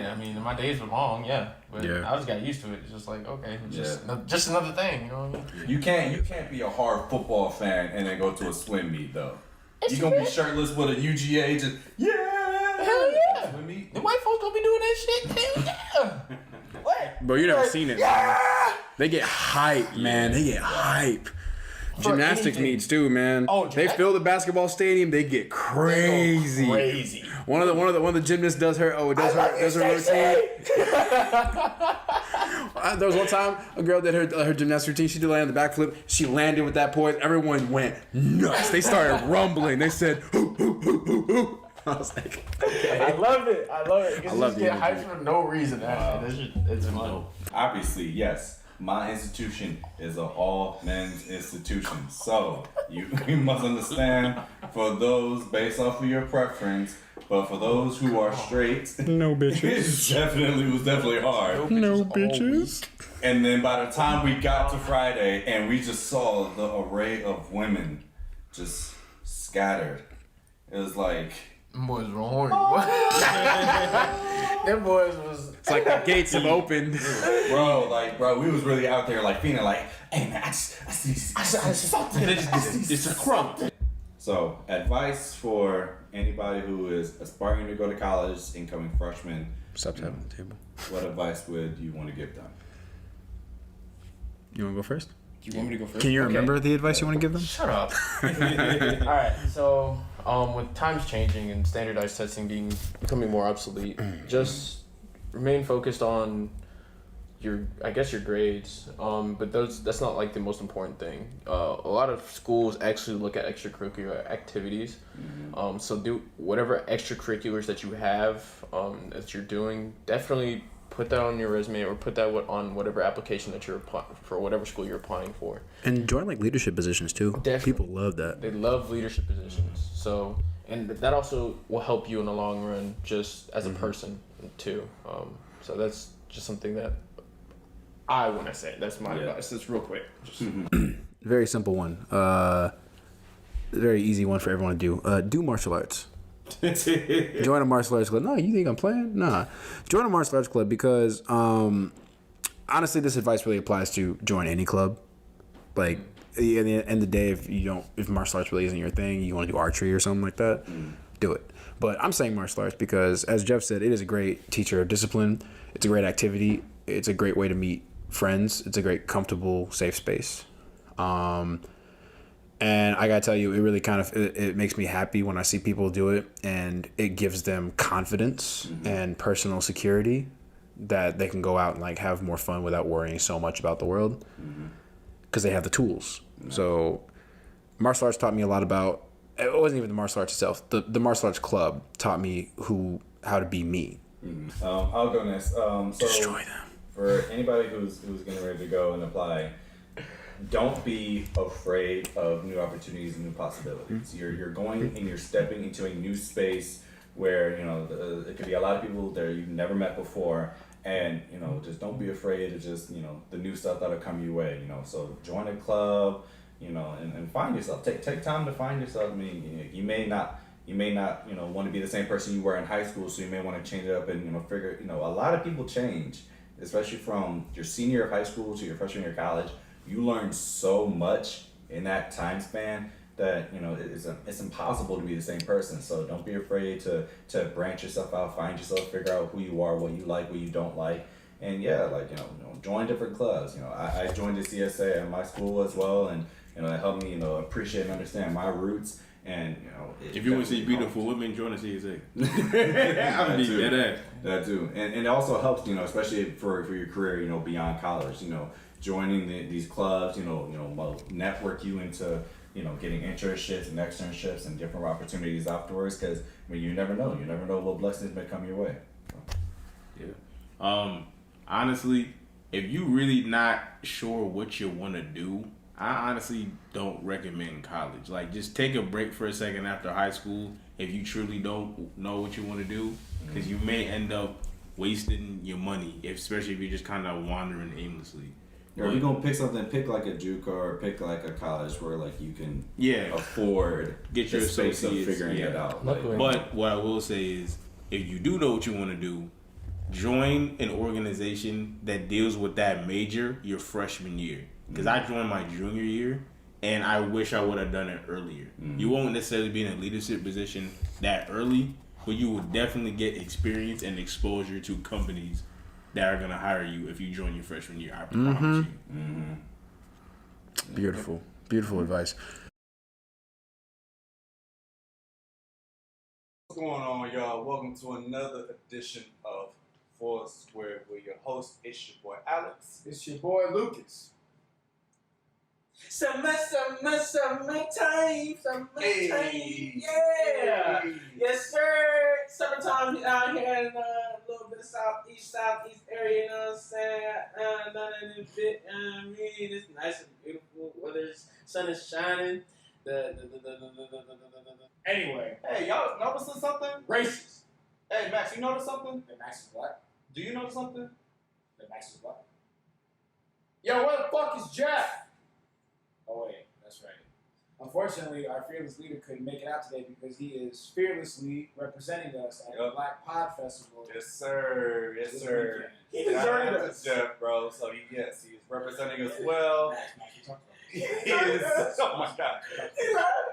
I mean my days were long, but I just got used to it. It's just like, okay, just another thing, you know what I mean? You can't be a hard football fan and then go to a swim meet though. You gonna be shirtless with a UGA, just Hell yeah! swim meet. The white folks gonna be doing that shit. Hell yeah! What? Bro, you never seen it. Man. They get hype, man. They get hype. Gymnastics anything. meets too, man. Oh, they fill the basketball stadium. They get crazy. They go crazy. One of the gymnasts does her routine. There was one time a girl did her gymnastics routine. She did land on the backflip. She landed with that poise. Everyone went nuts. They started rumbling. They said, "Hoo, hoo, hoo, hoo, hoo." I was like, okay. I love it. I love just get the hyped for no reason. Actually, it's fun. Obviously, yes. My institution is an all men's institution. So you must understand, for those based off of your preference, but for those who are straight, no bitches. it was definitely hard. No bitches. And then by the time we got to Friday and we just saw the array of women just scattered, it was like, Them boys were horny. Them boys was. It's like the gates have opened. bro, we was really out there like feeling like, hey man, I see something. It's a crumb. So, advice for anybody who is aspiring to go to college, incoming freshman. Stop tapping on the table. What advice would you want to give them? You want to go first? Do you want me to go first? Can you Okay. remember the advice you want to give them? Shut up. All right. So, with times changing and standardized testing becoming more obsolete, just remain focused on your grades. But that's not like the most important thing. A lot of schools actually look at extracurricular activities. So do whatever extracurriculars that you have that you're doing. Definitely put that on your resume or put that on whatever application that you're applying for, whatever school you're applying for. And join like leadership positions too. Definitely. People love that. They love leadership positions. So, and that also will help you in the long run, just as a person too. So that's just something that I want to say. That's my advice. It's real quick. Just Very simple one. Very easy one for everyone to do. Do martial arts. Join a martial arts club. No, you think I'm playing? Nah. Join a martial arts club because honestly, this advice really applies to join any club. Like at the end of the day, if martial arts really isn't your thing, you want to do archery or something like that, do it. But I'm saying martial arts because, as Jeff said, it is a great teacher of discipline. It's a great activity. It's a great way to meet friends. It's a great, comfortable, safe space. And I gotta tell you, it really kind of it makes me happy when I see people do it, and it gives them confidence and personal security that they can go out and like have more fun without worrying so much about the world because they have the tools. So martial arts taught me a lot about. It wasn't even the martial arts itself. The martial arts club taught me how to be me. I'll go next. So Destroy them. For anybody who's getting ready to go and apply, don't be afraid of new opportunities and new possibilities. You're going and you're stepping into a new space where it could be a lot of people there you've never met before, and just don't be afraid of just the new stuff that'll come your way. So join a club, and find yourself. Take time to find yourself. I mean, you may not want to be the same person you were in high school, so you may want to change it up and figure. A lot of people change, especially from your senior year of high school to your freshman year of college. You learn so much in that time span that it's impossible to be the same person. So don't be afraid to branch yourself out, find yourself, figure out who you are, what you like, what you don't like, and join different clubs. I joined the CSA at my school as well, and it helped me appreciate and understand my roots. And if you want to see beautiful women, join the CSA. That too, and it also helps especially for your career beyond college. Joining these clubs will network you into getting internships and externships and different opportunities afterwards, because you never know what blessings may come your way. Honestly, if you really not sure what you want to do, I honestly don't recommend college. Like, just take a break for a second after high school if you truly don't know what you want to do, because you may end up wasting your money, especially if you're just kind of wandering aimlessly. Or if you're gonna pick something, pick like a JUCO or pick like a college where like you can afford get your space of associates, figuring it out. But what I will say is, if you do know what you want to do, join an organization that deals with that major your freshman year. Because I joined my junior year, and I wish I would have done it earlier. You won't necessarily be in a leadership position that early, but you will definitely get experience and exposure to companies that are going to hire you if you join your freshman year. I promise you. Beautiful. Beautiful advice. What's going on, y'all? Welcome to another edition of Foursquare with your host. It's your boy Alex. It's your boy Lucas. summertime, Hey. yeah. Yes, sir. Summertime out here in a little bit of southeast area, you know what I'm saying? Nothing in a bit, it's nice and beautiful. Weather, sun is shining. Anyway. Hey, y'all noticing something? Racist. Hey, Max, you notice something? The Max is black. Do you notice something? The Max is black. Yo, where the fuck is Jeff? Oh wait, that's right. Unfortunately, our fearless leader couldn't make it out today because he is fearlessly representing us at the Black Pod Festival. Yes, sir. Yes, this sir. weekend. He deserted Shout out us. to Jeff, bro. So he is representing us well. Max, you talked about He is. Oh my God. it.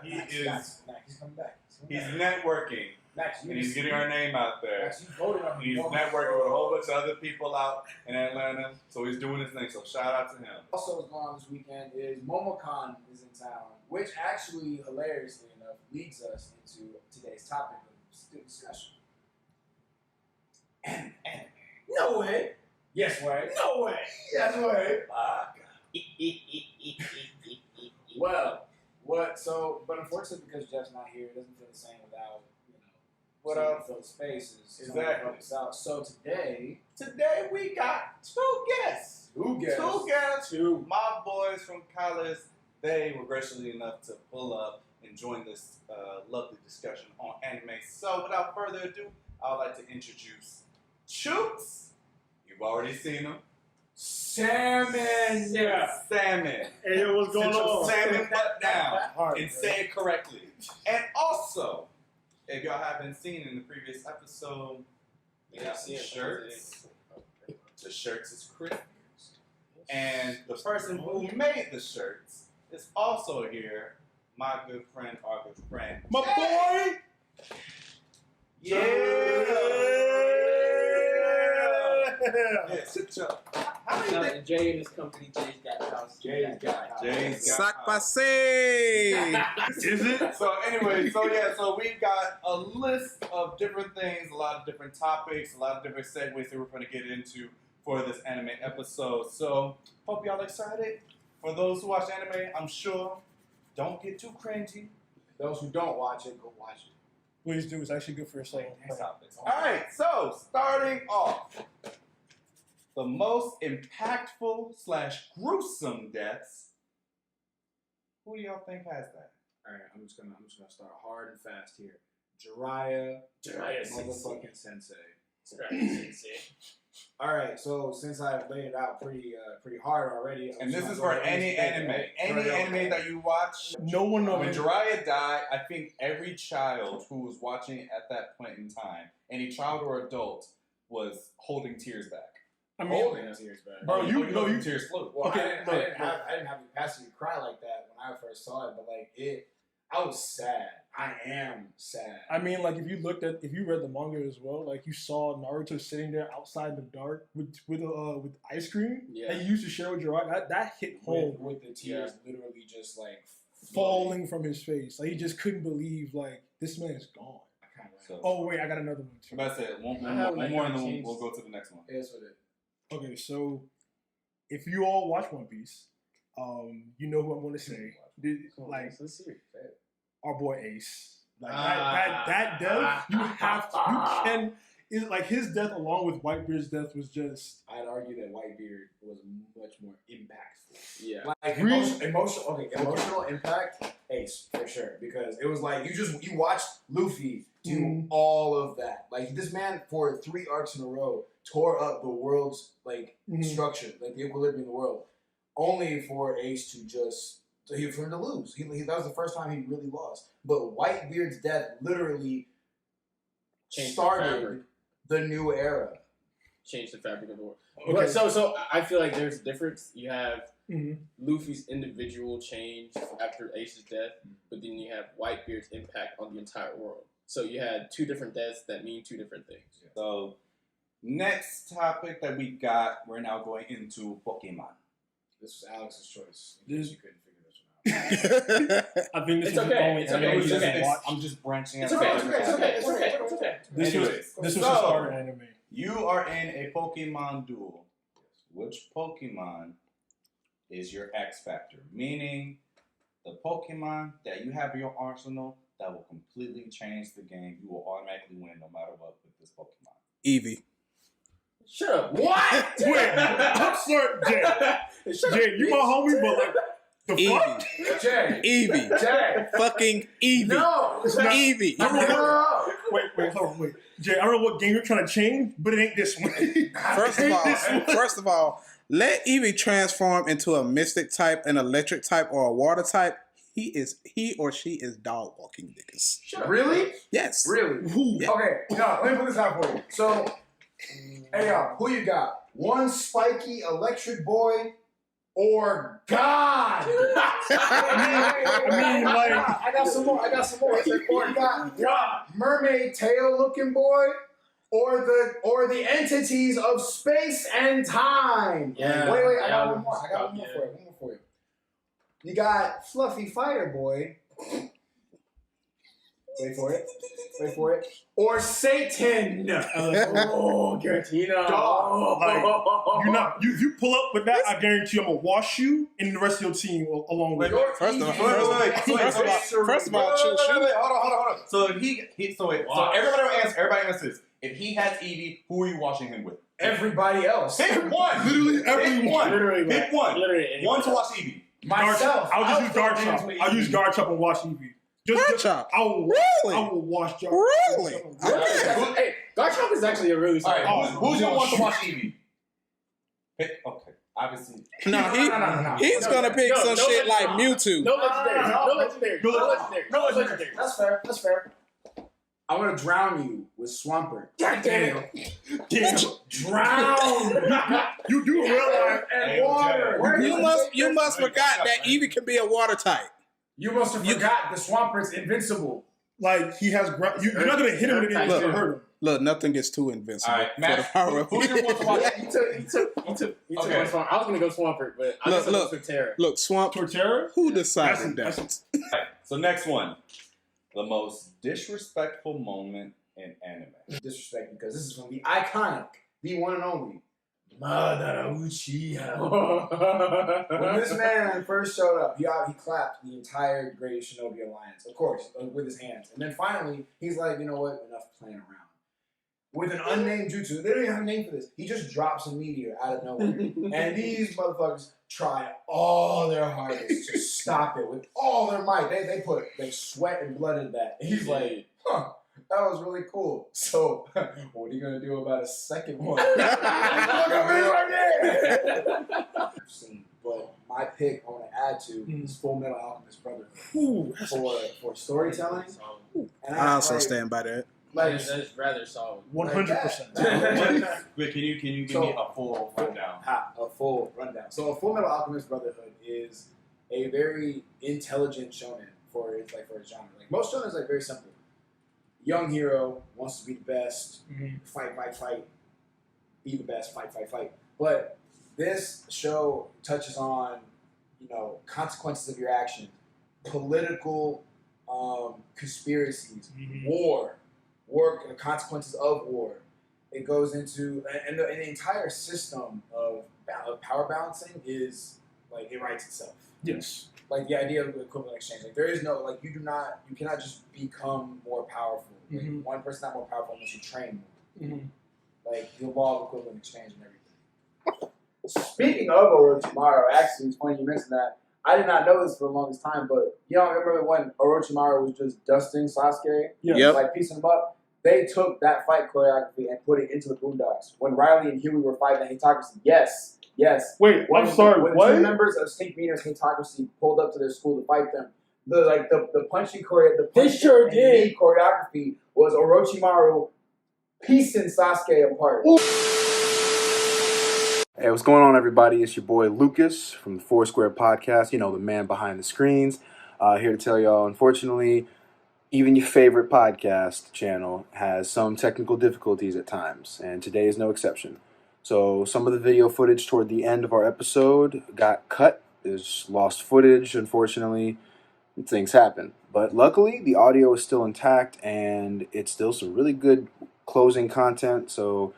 He is. Max, he's coming back. He's networking Max, and he's getting our name out there. Max, you voted on him. He's networking with a whole bunch of other people out in Atlanta, so he's doing his thing. So shout out to him. Also, what's going on this weekend is MomoCon is in town, which actually, hilariously enough, leads us into today's topic of discussion. Anime. No way. Yes way. No way. Yes way. Well, but unfortunately, because Jeff's not here, it doesn't feel the same without, What someone up? to fill the spaces. Exactly. Someone to help us out. So today we got two guests. Two guests. Two guests. My boys from college. They were graciously enough to pull up and join this lovely discussion on anime. So without further ado, I would like to introduce Chooks. You've already seen him. Salmon. Salmon. Hey, what's going Sit your on? salmon butt down Hard, and bro. say it correctly. And also, if y'all haven't seen in the previous episode, we got some shirts. The shirts is Chris. And the person who made the shirts is also here, my good friend, our good friend. My Jay. boy! Yeah, sit your. How do you think? Jay and his company, Jay's got a house. Jay's got Jay's got Sac house. passe. Is it? So anyway, so we've got a list of different things, a lot of different topics, a lot of different segues that we're going to get into for this anime episode. So hope y'all excited. For those who watch anime, I'm sure, don't get too cringy. Those who don't watch it, go watch it. Please do. It's actually good for your soul. Topics. All right, so starting off, the most impactful / gruesome deaths. Who do y'all think has that? All right, I'm just gonna start hard and fast here. Jiraiya motherfucking Sensei. All right, so since I've laid it out pretty hard already, And this is for any anime. Any anime that you watch. No one knows. When Jiraiya died, I think every child who was watching it at that point in time, any child or adult, was holding tears back. I mean, holding tears back. bro, you tears flew. Well, Okay, I look, didn't have the capacity to cry like that when I first saw it, but I was sad. I am sad. I mean, like if you read the manga as well, like you saw Naruto sitting there outside in the dark with ice cream that he used to share with Jiraiya. That hit home with the tears literally just like falling from his face. Like he just couldn't believe like this man is gone. So, Oh wait, I got another one too. that's it. One more, and then we'll go to the next one. Yes, with it. Okay, so if you all watch One Piece, you know who I'm going to say. Like our boy Ace. Like that death, you can. Is like his death along with Whitebeard's death was just. I'd argue that Whitebeard was much more impactful. Yeah. Like emotional impact, Ace for sure, because it was like you watched Luffy do all of that. Like this man for 3 arcs in a row tore up the world's structure, like the equilibrium in the world, only for Ace to for him to lose. That was the first time he really lost. But Whitebeard's death literally started the new era. Change the fabric of the world. Okay. But so I feel like there's a difference. You have Luffy's individual change after Ace's death, but then you have Whitebeard's impact on the entire world. So you had 2 different deaths that mean 2 different things. So, next topic that we got, we're now going into Pokemon. This was Alex's choice. This- You couldn't figure this one out. I think this It's was okay, the only it's anime okay, we it's didn't okay. watch. I'm just branching out. It's okay. This Anyways, was a so, starter anime. You are in a Pokemon duel. Which Pokemon is your X Factor? Meaning, the Pokemon that you have in your arsenal that will completely change the game. You will automatically win no matter what with this Pokemon. Eevee. Shut up. What? Wait, I'm sorry, Jay, you my homie, but like the fuck? Eevee. Jay. Eevee. Jay. Fucking Eevee. No. It's not. Eevee. No. Wait, hold on, wait. Jay, I don't know what game you're trying to change, but it ain't this one. First of all, let Eevee transform into a mystic type, an electric type, or a water type. He or she is dog walking niggas. Really? Yes. Really? Yeah. Okay, no, let me put this out for you. So, hey y'all, who you got? One spiky electric boy or God? I got some more. Or you got God, mermaid tail looking boy, or the entities of space and time. Yeah. Wait, I got one more. One more for you. You got fluffy fighter boy. Wait for it. Or Satan. Oh, Garantino. Dog. Like, if you pull up with that, I guarantee I'm gonna wash you and the rest of your team along with it. First of all, hold on. So if so everybody answer this. If he has Evie, who are you washing him with? Everybody else. Pick one. Literally everyone. Pick one. Literally one to wash Evie. Myself. I'll just use guard chop. I'll use guard chop and wash Evie. Guard chop? I will wash guard. Really? Hey, Garchomp is actually a really solid. All right, who's gonna want to watch Evie? Okay, obviously. No, he's gonna pick some shit like Mewtwo. No legendary. That's fair. I'm gonna drown you with Swampert. Damn. Drown. You do realize and water. You must forgot that Eevee can be a water type. You must have forgot the Swampert's invincible. like he has. You're not gonna hit him with anything that's gonna hurt him. Look, nothing gets too invincible. All right, Matt, who's your one to watch? He took one Swamp. I was gonna go Swampert, but I just went for Terra. Look, Swamp. Torterra? Who decided that? Right, so next one, the most disrespectful moment in anime. Disrespect because this is from the iconic, the one and only Madara Uchiha. When this man first showed up, he clapped the entire Greatest Shinobi Alliance, of course, with his hands. And then finally, he's like, you know what? Enough playing around. With an unnamed jutsu, they don't even have a name for this. He just drops a meteor out of nowhere. And these motherfuckers try all their hardest to stop it with all their might. They put sweat and blood in that. And he's like, that was really cool. So, what are you going to do about a second one? Look at me right there! But my pick I want to add to is Full Metal Alchemist Brotherhood for storytelling. And I also stand by that. That is rather solid. 100%. Wait, can you give me a full rundown? A full rundown. So, a Full Metal Alchemist Brotherhood is a very intelligent shonen for its genre. Like most shonen is very simple. Young hero wants to be the best, fight, be the best, fight. But this show touches on, consequences of your actions, political conspiracies, war, the consequences of war. It goes into, and the entire system of power balancing is, it writes itself. Yes. Like the idea of equivalent exchange. There is no, you cannot just become more powerful. One person's not more powerful unless you train more. The law of equivalent exchange and everything. Speaking of Orochimaru, actually, it's funny you mentioned that. I did not know this for the longest time, but I remember when Orochimaru was just dusting Sasuke, piecing him up. They took that fight choreography and put it into the Boondocks. When Riley and Huey were fighting the Hitocracy, yes. Wait, I'm sorry. When What? Two members of Stink Meaner's Hitocracy pulled up to their school to fight them, the punching choreography was Orochimaru piecing Sasuke apart. Hey, what's going on, everybody? It's your boy Lucas from the Foursquare Podcast. The man behind the screens. Here to tell y'all, unfortunately, even your favorite podcast channel has some technical difficulties at times, and today is no exception. So some of the video footage toward the end of our episode got cut. There's lost footage, unfortunately. Things happen. But luckily, the audio is still intact, and it's still some really good closing content. So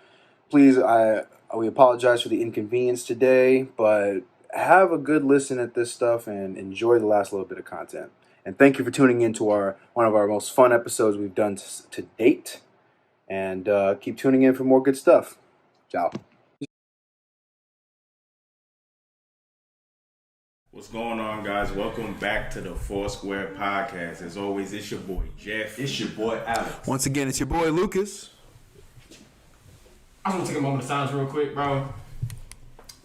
please, we apologize for the inconvenience today, but have a good listen at this stuff and enjoy the last little bit of content. And thank you for tuning in to one of our most fun episodes we've done to date. And keep tuning in for more good stuff. Ciao. What's going on, guys? Welcome back to the Foursquare Podcast. As always, it's your boy Jeff. It's your boy Alex. Once again, it's your boy Lucas. I want to take a moment of silence real quick, bro.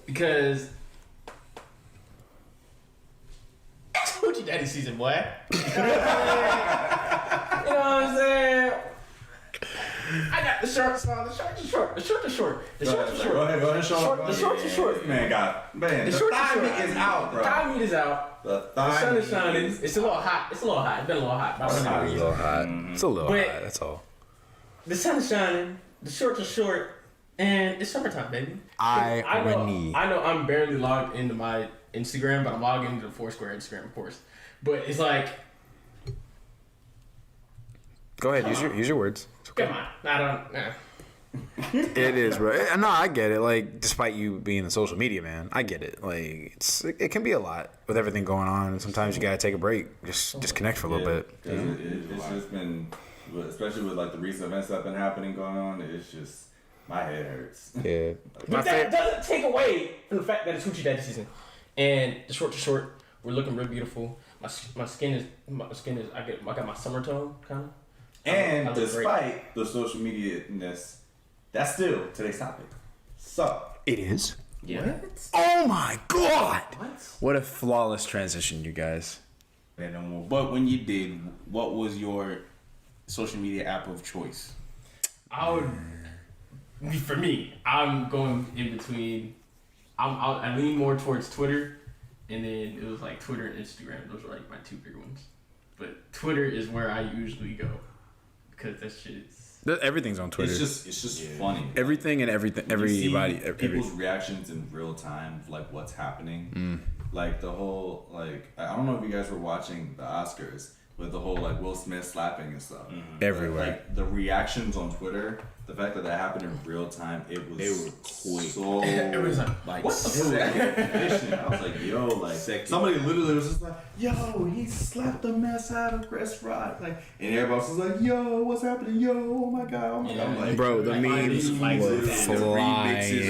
Because it's Hoochie Daddy season, boy. You know what I'm saying? I got the shorts on. The shorts are short. The shorts are short. The shorts are short. Go ahead, show Short- the shorts are short. Man, the shorts are thigh short. meat is out, bro. The thigh meat is out. The The thigh sun is meat shining. is It's a little hot. It's a little hot. It's been a little hot. It's hot. It's a little hot. It's a little But- hot. That's all. The sun is shining. The shorts are short. And it's summertime, baby. I know I'm barely logged into my Instagram, but I'm logged into the Foursquare Instagram, of course. But it's like, Go ahead. Use your words. come on. I don't. Nah. It is, bro. No, I get it. Like, despite you being a social media man, I get it. Like, it can be a lot with everything going on. Sometimes you gotta take a break, just disconnect for a little bit. It's just been, especially with like the recent events that have been happening going on. It's just my head hurts. Yeah. But that doesn't take away from the fact that it's Hoochie Daddy season, and the shorts are short. We're looking real beautiful. My skin is. I got my summer tone kind of. And I look despite the social media-ness, that's still today's topic. So It is. Yeah. Oh my god! What? What a flawless transition, you guys. But when you did, what was your social media app of choice? For me, I'm going in between. I lean more towards Twitter, and then it was like Twitter and Instagram. Those were like my two big ones. But Twitter is where I usually go because that shit is. Everything's on Twitter. it's just funny. Everything and everything. You see Everybody. people's reactions in real time, of, like what's happening. Like the whole I don't know if you guys were watching the Oscars with the whole like Will Smith slapping and stuff. Everywhere. Like the reactions on Twitter, the fact that happened in real time, it was quick. so It was like, what the fuck? efficient. I was like, yo, like somebody literally was just like, yo, he slapped the mess out of Chris Rock, like, and everybody else was like, yo, what's happening, yo, oh my god, oh my god. I'm like, Bro, the memes were The remixes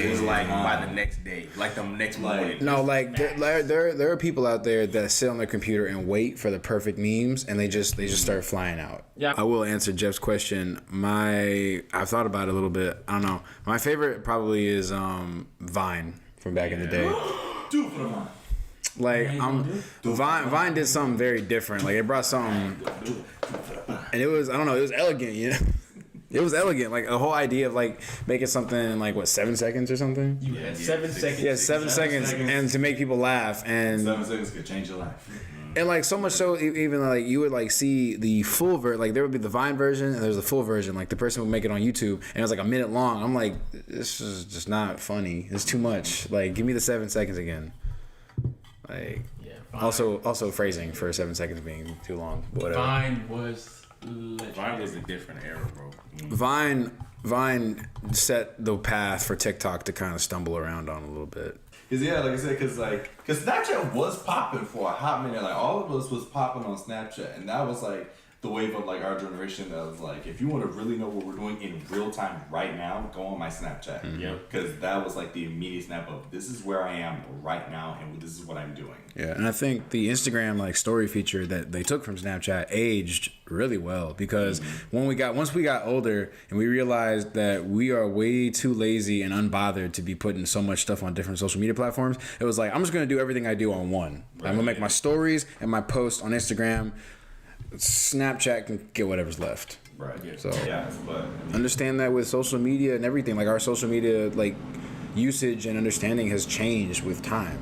was flying. like by the next day, like the next morning. No, like there are people out there that sit on their computer and wait for the perfect memes, and they just start flying out. Yeah. I will answer Jeff's question. I've thought about it a little bit. I don't know. My favorite probably is Vine from back in the day. dude, for the mind. Like Vine did something very different. Like it brought something, and it was, I don't know, it was elegant. You know, it was elegant. Like the whole idea of like making something like 7 seconds or something. You had 7 seconds. Yeah, 7 seconds, and to make people laugh, and 7 seconds could change your life. and like so much so, even like you would like see the full version. Like there would be the Vine version, and there's the full version. Like the person would make it on YouTube, and it was like a minute long. I'm like, this is just not funny. It's too much. Like, give me the 7 seconds again. Like, also phrasing for 7 seconds being too long. Whatever. Vine was legendary. Vine was a different era, bro. Vine set the path for TikTok to kind of stumble around on a little bit. Cause yeah, like I said, cause Snapchat was popping for a hot minute. Like all of us was popping on Snapchat, and that was like the wave of like our generation. That was like, if you want to really know what we're doing in real time right now, go on my Snapchat. Yeah. Cause that was like the immediate snap of this is where I am right now, and this is what I'm doing. Yeah, and I think the Instagram like story feature that they took from Snapchat aged really well because once we got older and we realized that we are way too lazy and unbothered to be putting so much stuff on different social media platforms, it was like, I'm just gonna do everything I do on one. Right. I'm gonna make my stories and my posts on Instagram. Snapchat can get whatever's left. Right. Yeah. So yeah, but understand that with social media and everything, like our social media like usage and understanding has changed with time.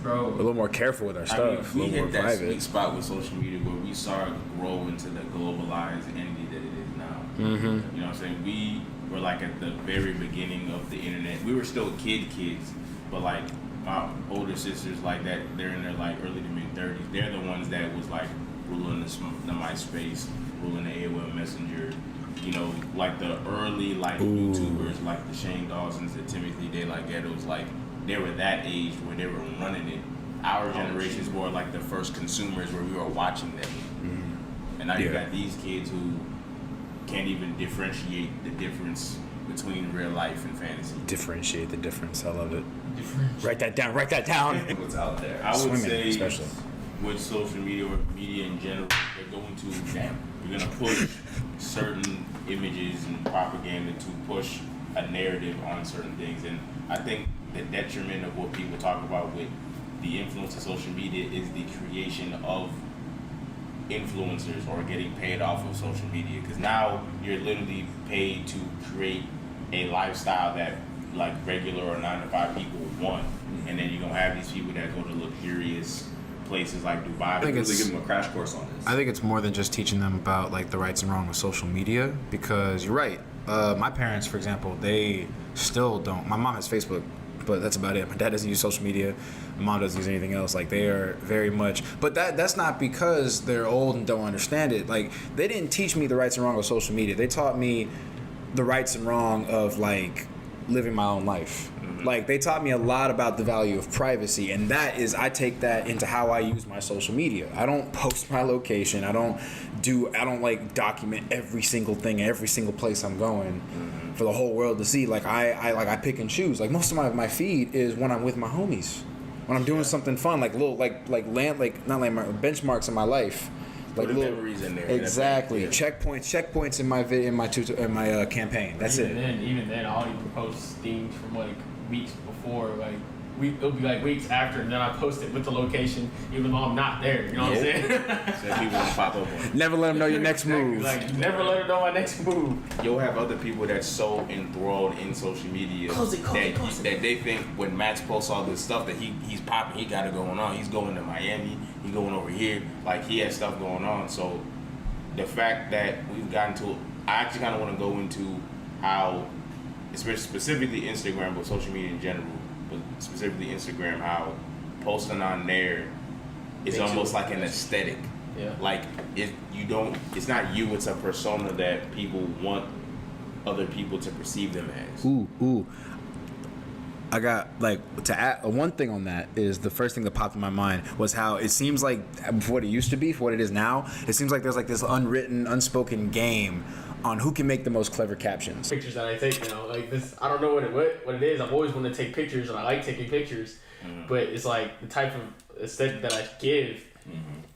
Bro, a little more careful with our stuff. We a little hit more that private. sweet spot with social media where we saw it grow into the globalized entity that it is now. Mm-hmm. You know what I'm saying? We were like at the very beginning of the internet. We were still kids, but like my older sisters, like that, they're in their like early to mid 30s. They're the ones that was like ruling the MySpace, ruling the AOL Messenger. You know, like the early like YouTubers, like the Shane Dawsons, the Timothy De La Ghettos, like they were that age where they were running it. Our generation's more like the first consumers where we were watching them. Mm-hmm. And now you got these kids who can't even differentiate the difference between real life and fantasy. Differentiate the difference. I love it. Write that down. Write that down. What's out there? I would Swimming, say, especially with social media or media in general, they're going to you're going to push certain images and propaganda to push a narrative on certain things. And I think the detriment of what people talk about with the influence of social media is the creation of influencers are getting paid off of social media, because now you're literally paid to create a lifestyle that like regular or 9 to 5 people want, and then you're gonna have these people that go to luxurious places like Dubai. I think Really it's give them a crash course on this. I think it's more than just teaching them about like the rights and wrongs of social media, because you're right. My parents, for example, they still don't. My mom has Facebook, but that's about it. My dad doesn't use social media. My mom doesn't use anything else. Like they are very much, but that's not because they're old and don't understand it. Like they didn't teach me the rights and wrongs of social media. They taught me the rights and wrong of like living my own life. Like they taught me a lot about the value of privacy, and that is, I take that into how I use my social media. I don't post my location. I don't like document every single thing, every single place I'm going for the whole world to see. Like I pick and choose. Like most of my feed is when I'm with my homies, when I'm doing something fun, like little benchmarks in my life. Like Put little memories in there. exactly. Yeah. checkpoints in my campaign. That's it. Even then, I'll even post things from like weeks before, like it'll be like weeks after, and then I post it with the location, even though I'm not there. You know what I'm saying? So people will pop up on it. Never let them know your next move. Like never let them know my next move. You'll have other people that's so enthralled in social media that they think when Max posts all this stuff that he's popping, he got it going on. He's going to Miami, he's going over here, like he has stuff going on. So the fact that we've gotten to, I actually kind of want to go into how, especially specifically Instagram, but social media in general, but specifically Instagram, how posting on there is almost like an aesthetic. Yeah. Like it's not you, it's a persona that people want other people to perceive them as. Ooh. I got like to add one thing on that is the first thing that popped in my mind was how it seems like for what it used to be, for what it is now, it seems like there's like this unwritten, unspoken game on who can make the most clever captions. Pictures that I take now, like this, I don't know what it is. I've always wanted to take pictures, and I like taking pictures, but it's like the type of aesthetic that I give.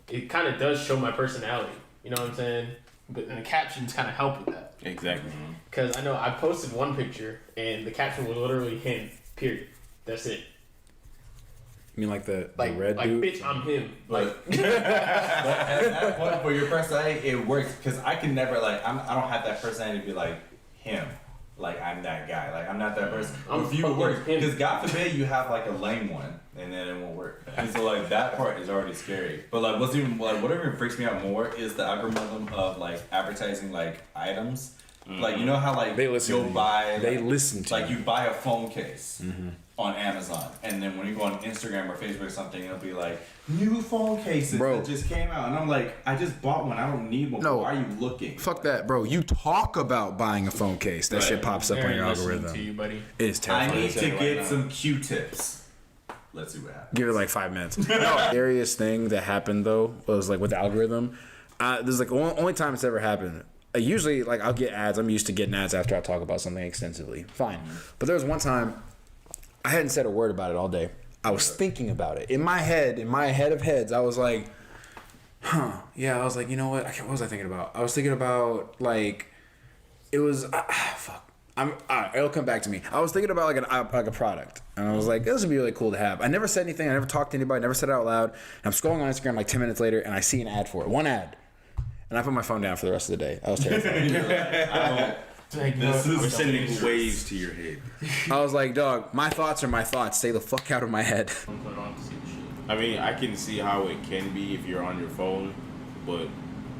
It kind of does show my personality. You know what I'm saying? But and the captions kind of help with that. Exactly. Because I know I posted one picture, and the caption was literally him. Period. That's it. You mean like the red like, dude? bitch, I'm him. But at that point, for your personality, it works because I can never I don't have that personality to be like him. Like I'm that guy. Like I'm not that person. I'm For you, it works him. because God forbid you have like a lame one and then it won't work. And so like that part is already scary. But like whatever even freaks me out more is the algorithm of like advertising like items. Like you know how like they listen you'll buy they listen to like you buy a phone case on Amazon, and then when you go on Instagram or Facebook or something, it'll be like new phone cases that just came out, and I'm like, I just bought one, I don't need one. No. Why are you looking? Fuck that, bro. You talk about buying a phone case, that shit pops up on your listening algorithm. to you, buddy. It is terrifying. I need to get some Q-tips. Let's see what happens. Give it like 5 minutes. The scariest thing that happened though was like with the algorithm. This is like only time it's ever happened. Usually, like I'll get ads. I'm used to getting ads after I talk about something extensively. Fine, but there was one time I hadn't said a word about it all day. I was thinking about it in my head of heads. I was like, yeah. I was like, you know what? What was I thinking about? I was thinking about like it was fuck. It'll come back to me. I was thinking about like a product, and I was like, this would be really cool to have. I never said anything. I never talked to anybody. Never said it out loud. And I'm scrolling on Instagram like 10 minutes later, and I see an ad for it. One ad. And I put my phone down for the rest of the day. I was terrified. We're sending waves to your head. I was like, dog, my thoughts are my thoughts. Stay the fuck out of my head. I mean, I can see how it can be if you're on your phone, but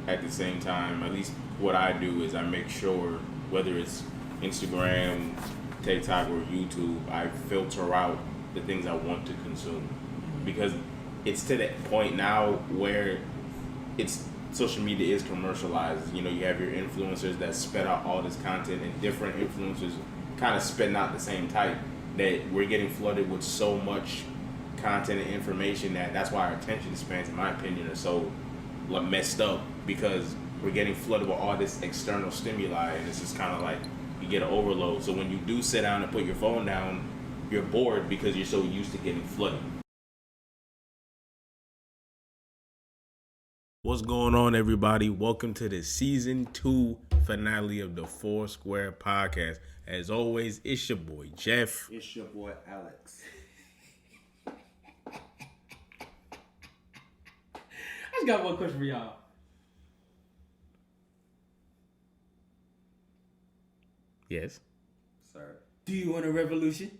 at the same time, at least what I do is I make sure, whether it's Instagram, TikTok, or YouTube, I filter out the things I want to consume. Because it's to that point now where social media is commercialized. You know, you have your influencers that spit out all this content, and different influencers kind of spitting out the same type, that we're getting flooded with so much content and information that's why our attention spans, in my opinion, are so messed up, because we're getting flooded with all this external stimuli, and it's just kind of like you get an overload. So when you do sit down and put your phone down, you're bored because you're so used to getting flooded. What's going on, everybody? Welcome to the season 2 finale of the Four Square Podcast. As always, it's your boy Jeff. It's your boy Alex. I just got one question for y'all. Yes. Sir. Do you want a revolution?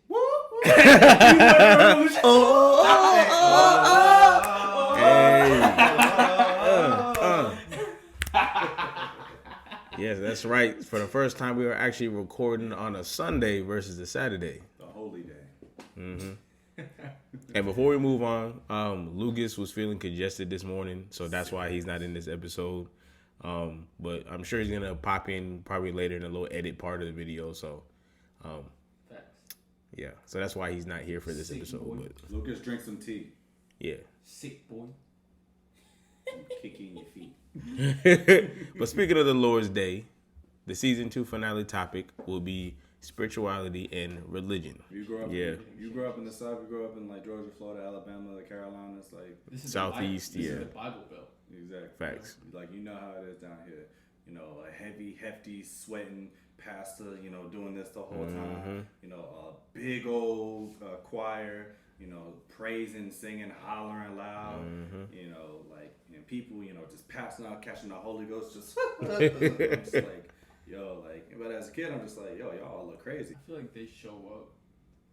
Yes, that's right. For the first time, we were actually recording on a Sunday versus a Saturday. The holy day. Mm-hmm. And before we move on, Lucas was feeling congested this morning, so that's why he's not in this episode. But I'm sure he's gonna pop in probably later in a little edit part of the video. So, yeah. So that's why he's not here for this episode. Boy. But Lucas, drink some tea. Yeah. Sick boy. Kick you in your feet. But speaking of the Lord's Day, the season 2 finale topic will be spirituality and religion. You grew up in the South. You grew up in like Georgia, Florida, Alabama, the Carolinas, like This is Southeast. This is the Bible Belt. Exactly. Facts. Like you know how it is down here. You know, a heavy, hefty, sweating pastor. You know, doing this the whole time. You know, a big old choir. You know, praising, singing, hollering loud. You know, like and people. You know, just passing out, catching the Holy Ghost. Just I'm just like. Yo, like, but as a kid, I'm just like, yo, y'all all look crazy. I feel like they show up,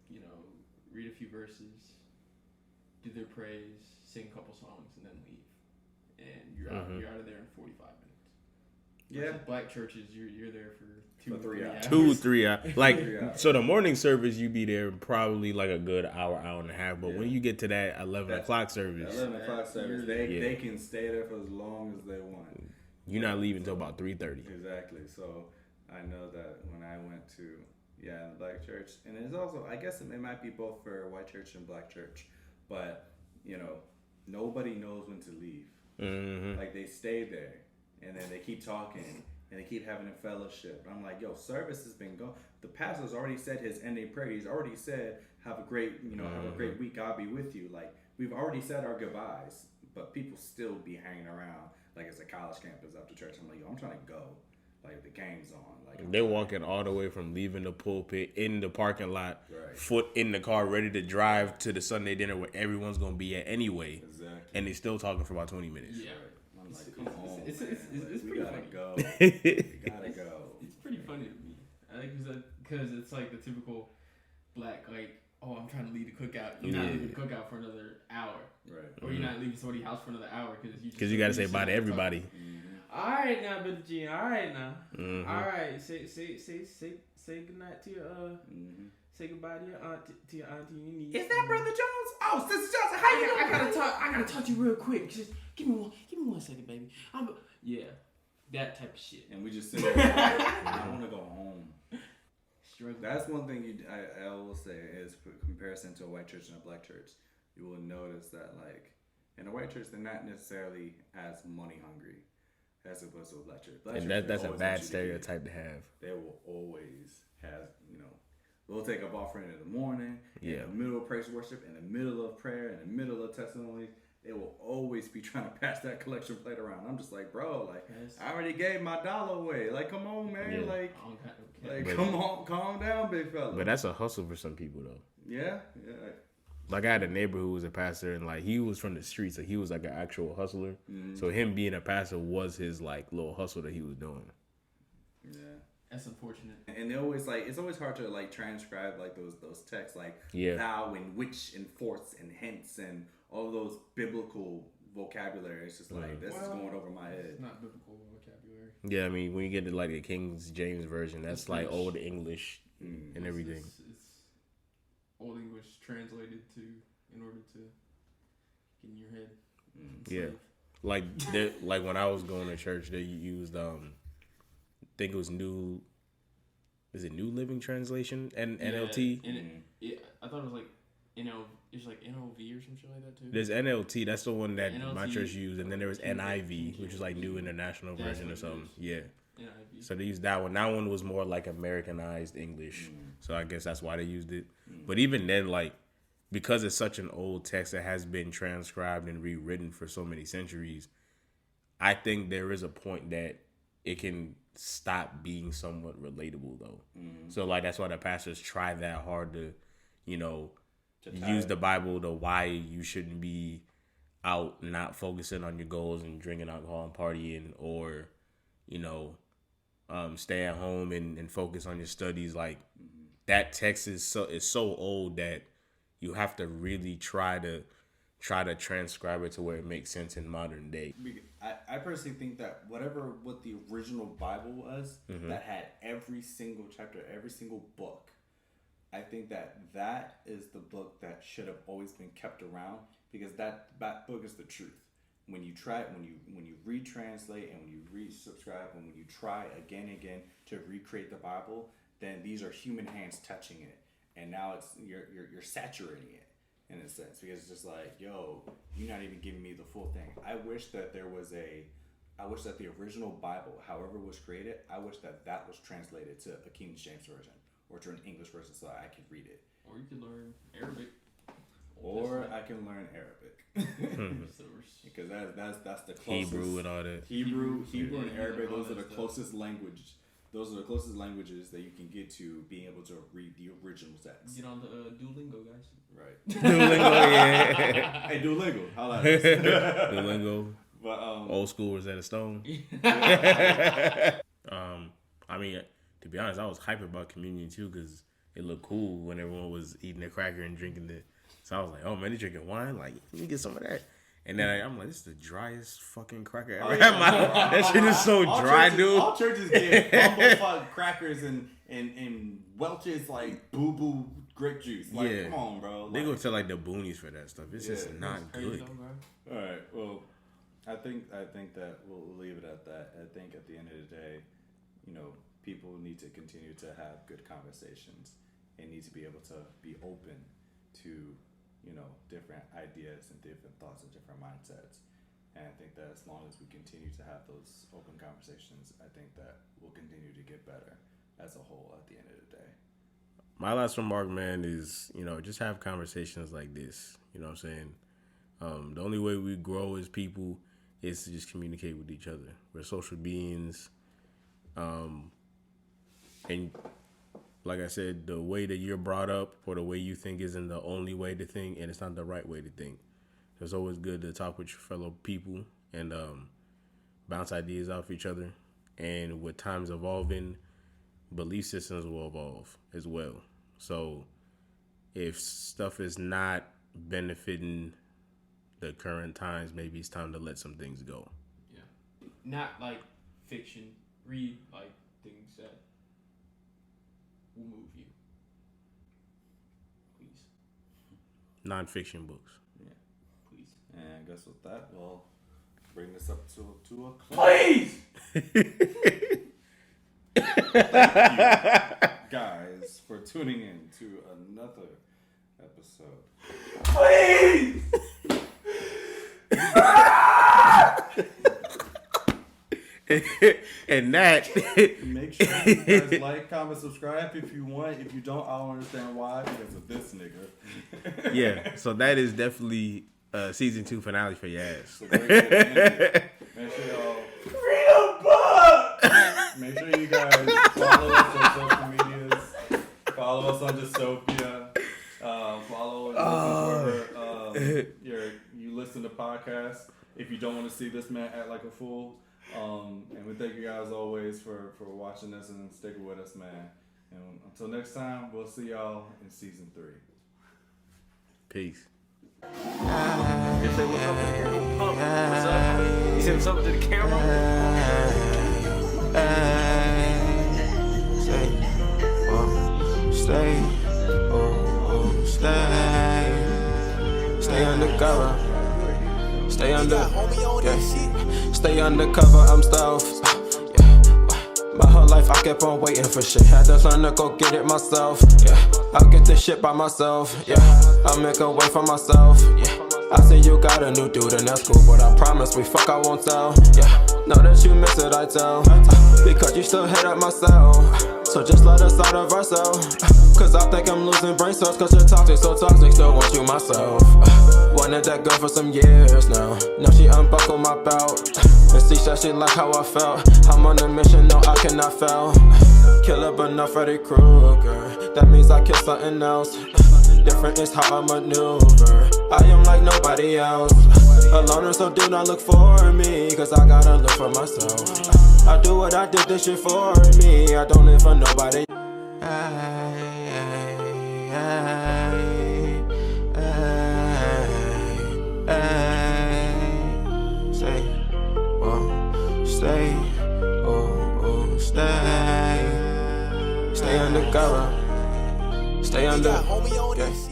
you know, read a few verses, do their praise, sing a couple songs, and then leave. And you're out of there in 45 minutes. Yeah. Versus black churches, you're there for 3 hours. 2-3 hours. Like, so the morning service, you be there probably like a good hour and a half. But when you get to that 11 o'clock service, 11 o'clock service, they can stay there for as long as they want. You're not leaving until about 3:30. Exactly. So I know that when I went to the black church, and it's also I guess it might be both for white church and black church, but you know nobody knows when to leave. Like they stay there, and then they keep talking, and they keep having a fellowship. I'm like, yo, service has been going. The pastor's already said his ending prayer. He's already said, have a great have a great week. I'll be with you. Like we've already said our goodbyes, but people still be hanging around. Like it's a college campus after church. I'm like, yo, I'm trying to go. Like the game's on. Like they're walking all the way from leaving the pulpit in the parking lot, Right. foot in the car, ready to drive to the Sunday dinner where everyone's gonna be at anyway. Exactly. And they still talking for about 20 minutes. Yeah. I'm like, come on, It's man. Like, pretty we gotta funny. go. We gotta go. It's pretty funny to me. I think because it's like the typical black, like, oh, I'm trying to leave the cookout. You're not leaving the cookout for another hour. Right. Or you're not leaving somebody's house for another hour Because you got to say bye to everybody. All right now, Billie Jean. All right now. All right. Say goodnight to your say goodbye to your auntie and your niece. Is that Brother Jones? Oh, Sister Johnson, how you doing? I gotta talk to you real quick. Just give me 1 second, baby. Yeah, that type of shit. And we just sit there. I want to go home. Struggling. That's one thing I will say is comparison to a white church and a black church. You will notice that like in a white church they're not necessarily as money hungry as opposed to a black church. And that's a bad stereotype to have. They will always have, they'll take up offering in the morning, Yeah. in the middle of praise worship, in the middle of prayer, in the middle of testimonies. They will always be trying to pass that collection plate around. I'm just like, bro, like I already gave my dollar away. Like, come on, man. Yeah. Like, come on, calm down, big fella. But that's a hustle for some people though. Yeah. Like I had a neighbor who was a pastor, and like he was from the streets, so he was like an actual hustler. So him being a pastor was his like little hustle that he was doing. Yeah. That's unfortunate. And they always like it's always hard to like transcribe like those texts like Yeah. thou and which and forth and hence and all those biblical vocabulary. It's just like this is going over my head. It's not biblical vocabulary. Yeah, I mean when you get to like the King James version, that's like old English and everything. It's Old English translated to in order to get in your head. Yeah, like when I was going to church, they used I think it was New Living Translation and NLT. I thought it was like it's like NOV or some shit like that too. There's NLT, that's the one that my NLT, church used, and then there was NIV, which is like New International That's Version what or it something. is. Yeah. NIV. So they used that one. That one was more like Americanized English. So I guess that's why they used it. But even then, like, because it's such an old text that has been transcribed and rewritten for so many centuries, I think there is a point that it can stop being somewhat relatable, though. So, like, that's why the pastors try that hard to, use the Bible to why you shouldn't be out not focusing on your goals and drinking alcohol and partying or, stay at home and focus on your studies. Like that text is so old that you have to really try to transcribe it to where it makes sense in modern day. I personally think that what the original Bible was, that had every single chapter, every single book, I think that is the book that should have always been kept around, because that book is the truth. When you retranslate and when you resubscribe and when you try again and again to recreate the Bible, then these are human hands touching it, and now it's you're saturating it in a sense, because it's just like, yo, you're not even giving me the full thing. I wish that the original Bible, however it was created, I wish that was translated to a King James version or to an English version so I could read it. Or you could learn Arabic. Or I can learn Arabic. Because that's the closest. Hebrew and all that. Hebrew and Arabic, those are the closest languages. Those are the closest languages that you can get to being able to read the original text. Get on the Duolingo, guys. Right. Duolingo, yeah. Hey, Duolingo. How about Duolingo. But, old school was at a stone. I mean, to be honest, I was hyped about communion too, because it looked cool when everyone was eating a cracker and drinking it. So I was like, oh man, they drinking wine? Like, let me get some of that. And then I'm like, this is the driest fucking cracker ever. That shit is so dry, dude. All churches get bumblefuck crackers and Welch's like boo-boo grape juice. Like, yeah. Come on, bro. Like, they go to like the boonies for that stuff. It's just not good. All right, well, I think that we'll leave it at that. I think at the end of the day, people need to continue to have good conversations and need to be able to be open to, different ideas and different thoughts and different mindsets. And I think that as long as we continue to have those open conversations, I think that we'll continue to get better as a whole at the end of the day. My last remark, man, is, just have conversations like this. You know what I'm saying? The only way we grow as people is to just communicate with each other. We're social beings. And like I said, the way that you're brought up or the way you think isn't the only way to think, and it's not the right way to think. So it's always good to talk with your fellow people and bounce ideas off each other. And with times evolving, belief systems will evolve as well. So if stuff is not benefiting the current times, maybe it's time to let some things go. Yeah. Not like fiction. Read like things that will move you. Please. Non-fiction books. Yeah. Please. And I guess with that, we'll bring this up to a close. Please! Thank you, guys, for tuning in to another episode. Please! And that make sure you guys like, comment, subscribe if you want. If you don't, I don't understand why, because of this nigga. Yeah, so that is definitely season 2 finale for your ass. So make sure y'all read a book. Make sure you guys follow us on social medias. Follow us on Dystopia. Follow and listen to you listen to podcasts. If you don't want to see this man act like a fool. And we thank you guys always for watching this and sticking with us, man. And until next time, we'll see y'all in season 3. Peace. You say what's up to the camera? Pump. What's up? You say what's up to the camera? Stay undercover. Stay undercover, I'm stealth. My whole life I kept on waiting for shit. Had to learn to go get it myself. I'll get this shit by myself. I'll make a way for myself. I see you got a new dude and that's cool, but I promise we fuck I won't tell. Know that you miss it, I tell. Because you still hit up myself. So just let us out of ourselves. Cause I think I'm losing brain cells. Cause you're toxic, so toxic, still want you myself. Wanted that girl for some years now. Now she unbuckled my belt. And see that she like how I felt. I'm on a mission, no I cannot fail. Killer but not Freddy Krueger. That means I kill something else. Different is how I maneuver. I am like nobody else. Alone, so do not look for me, cause I gotta look for myself. I do what I did, this shit for me. I don't live for nobody. Stay undercover. Stay under.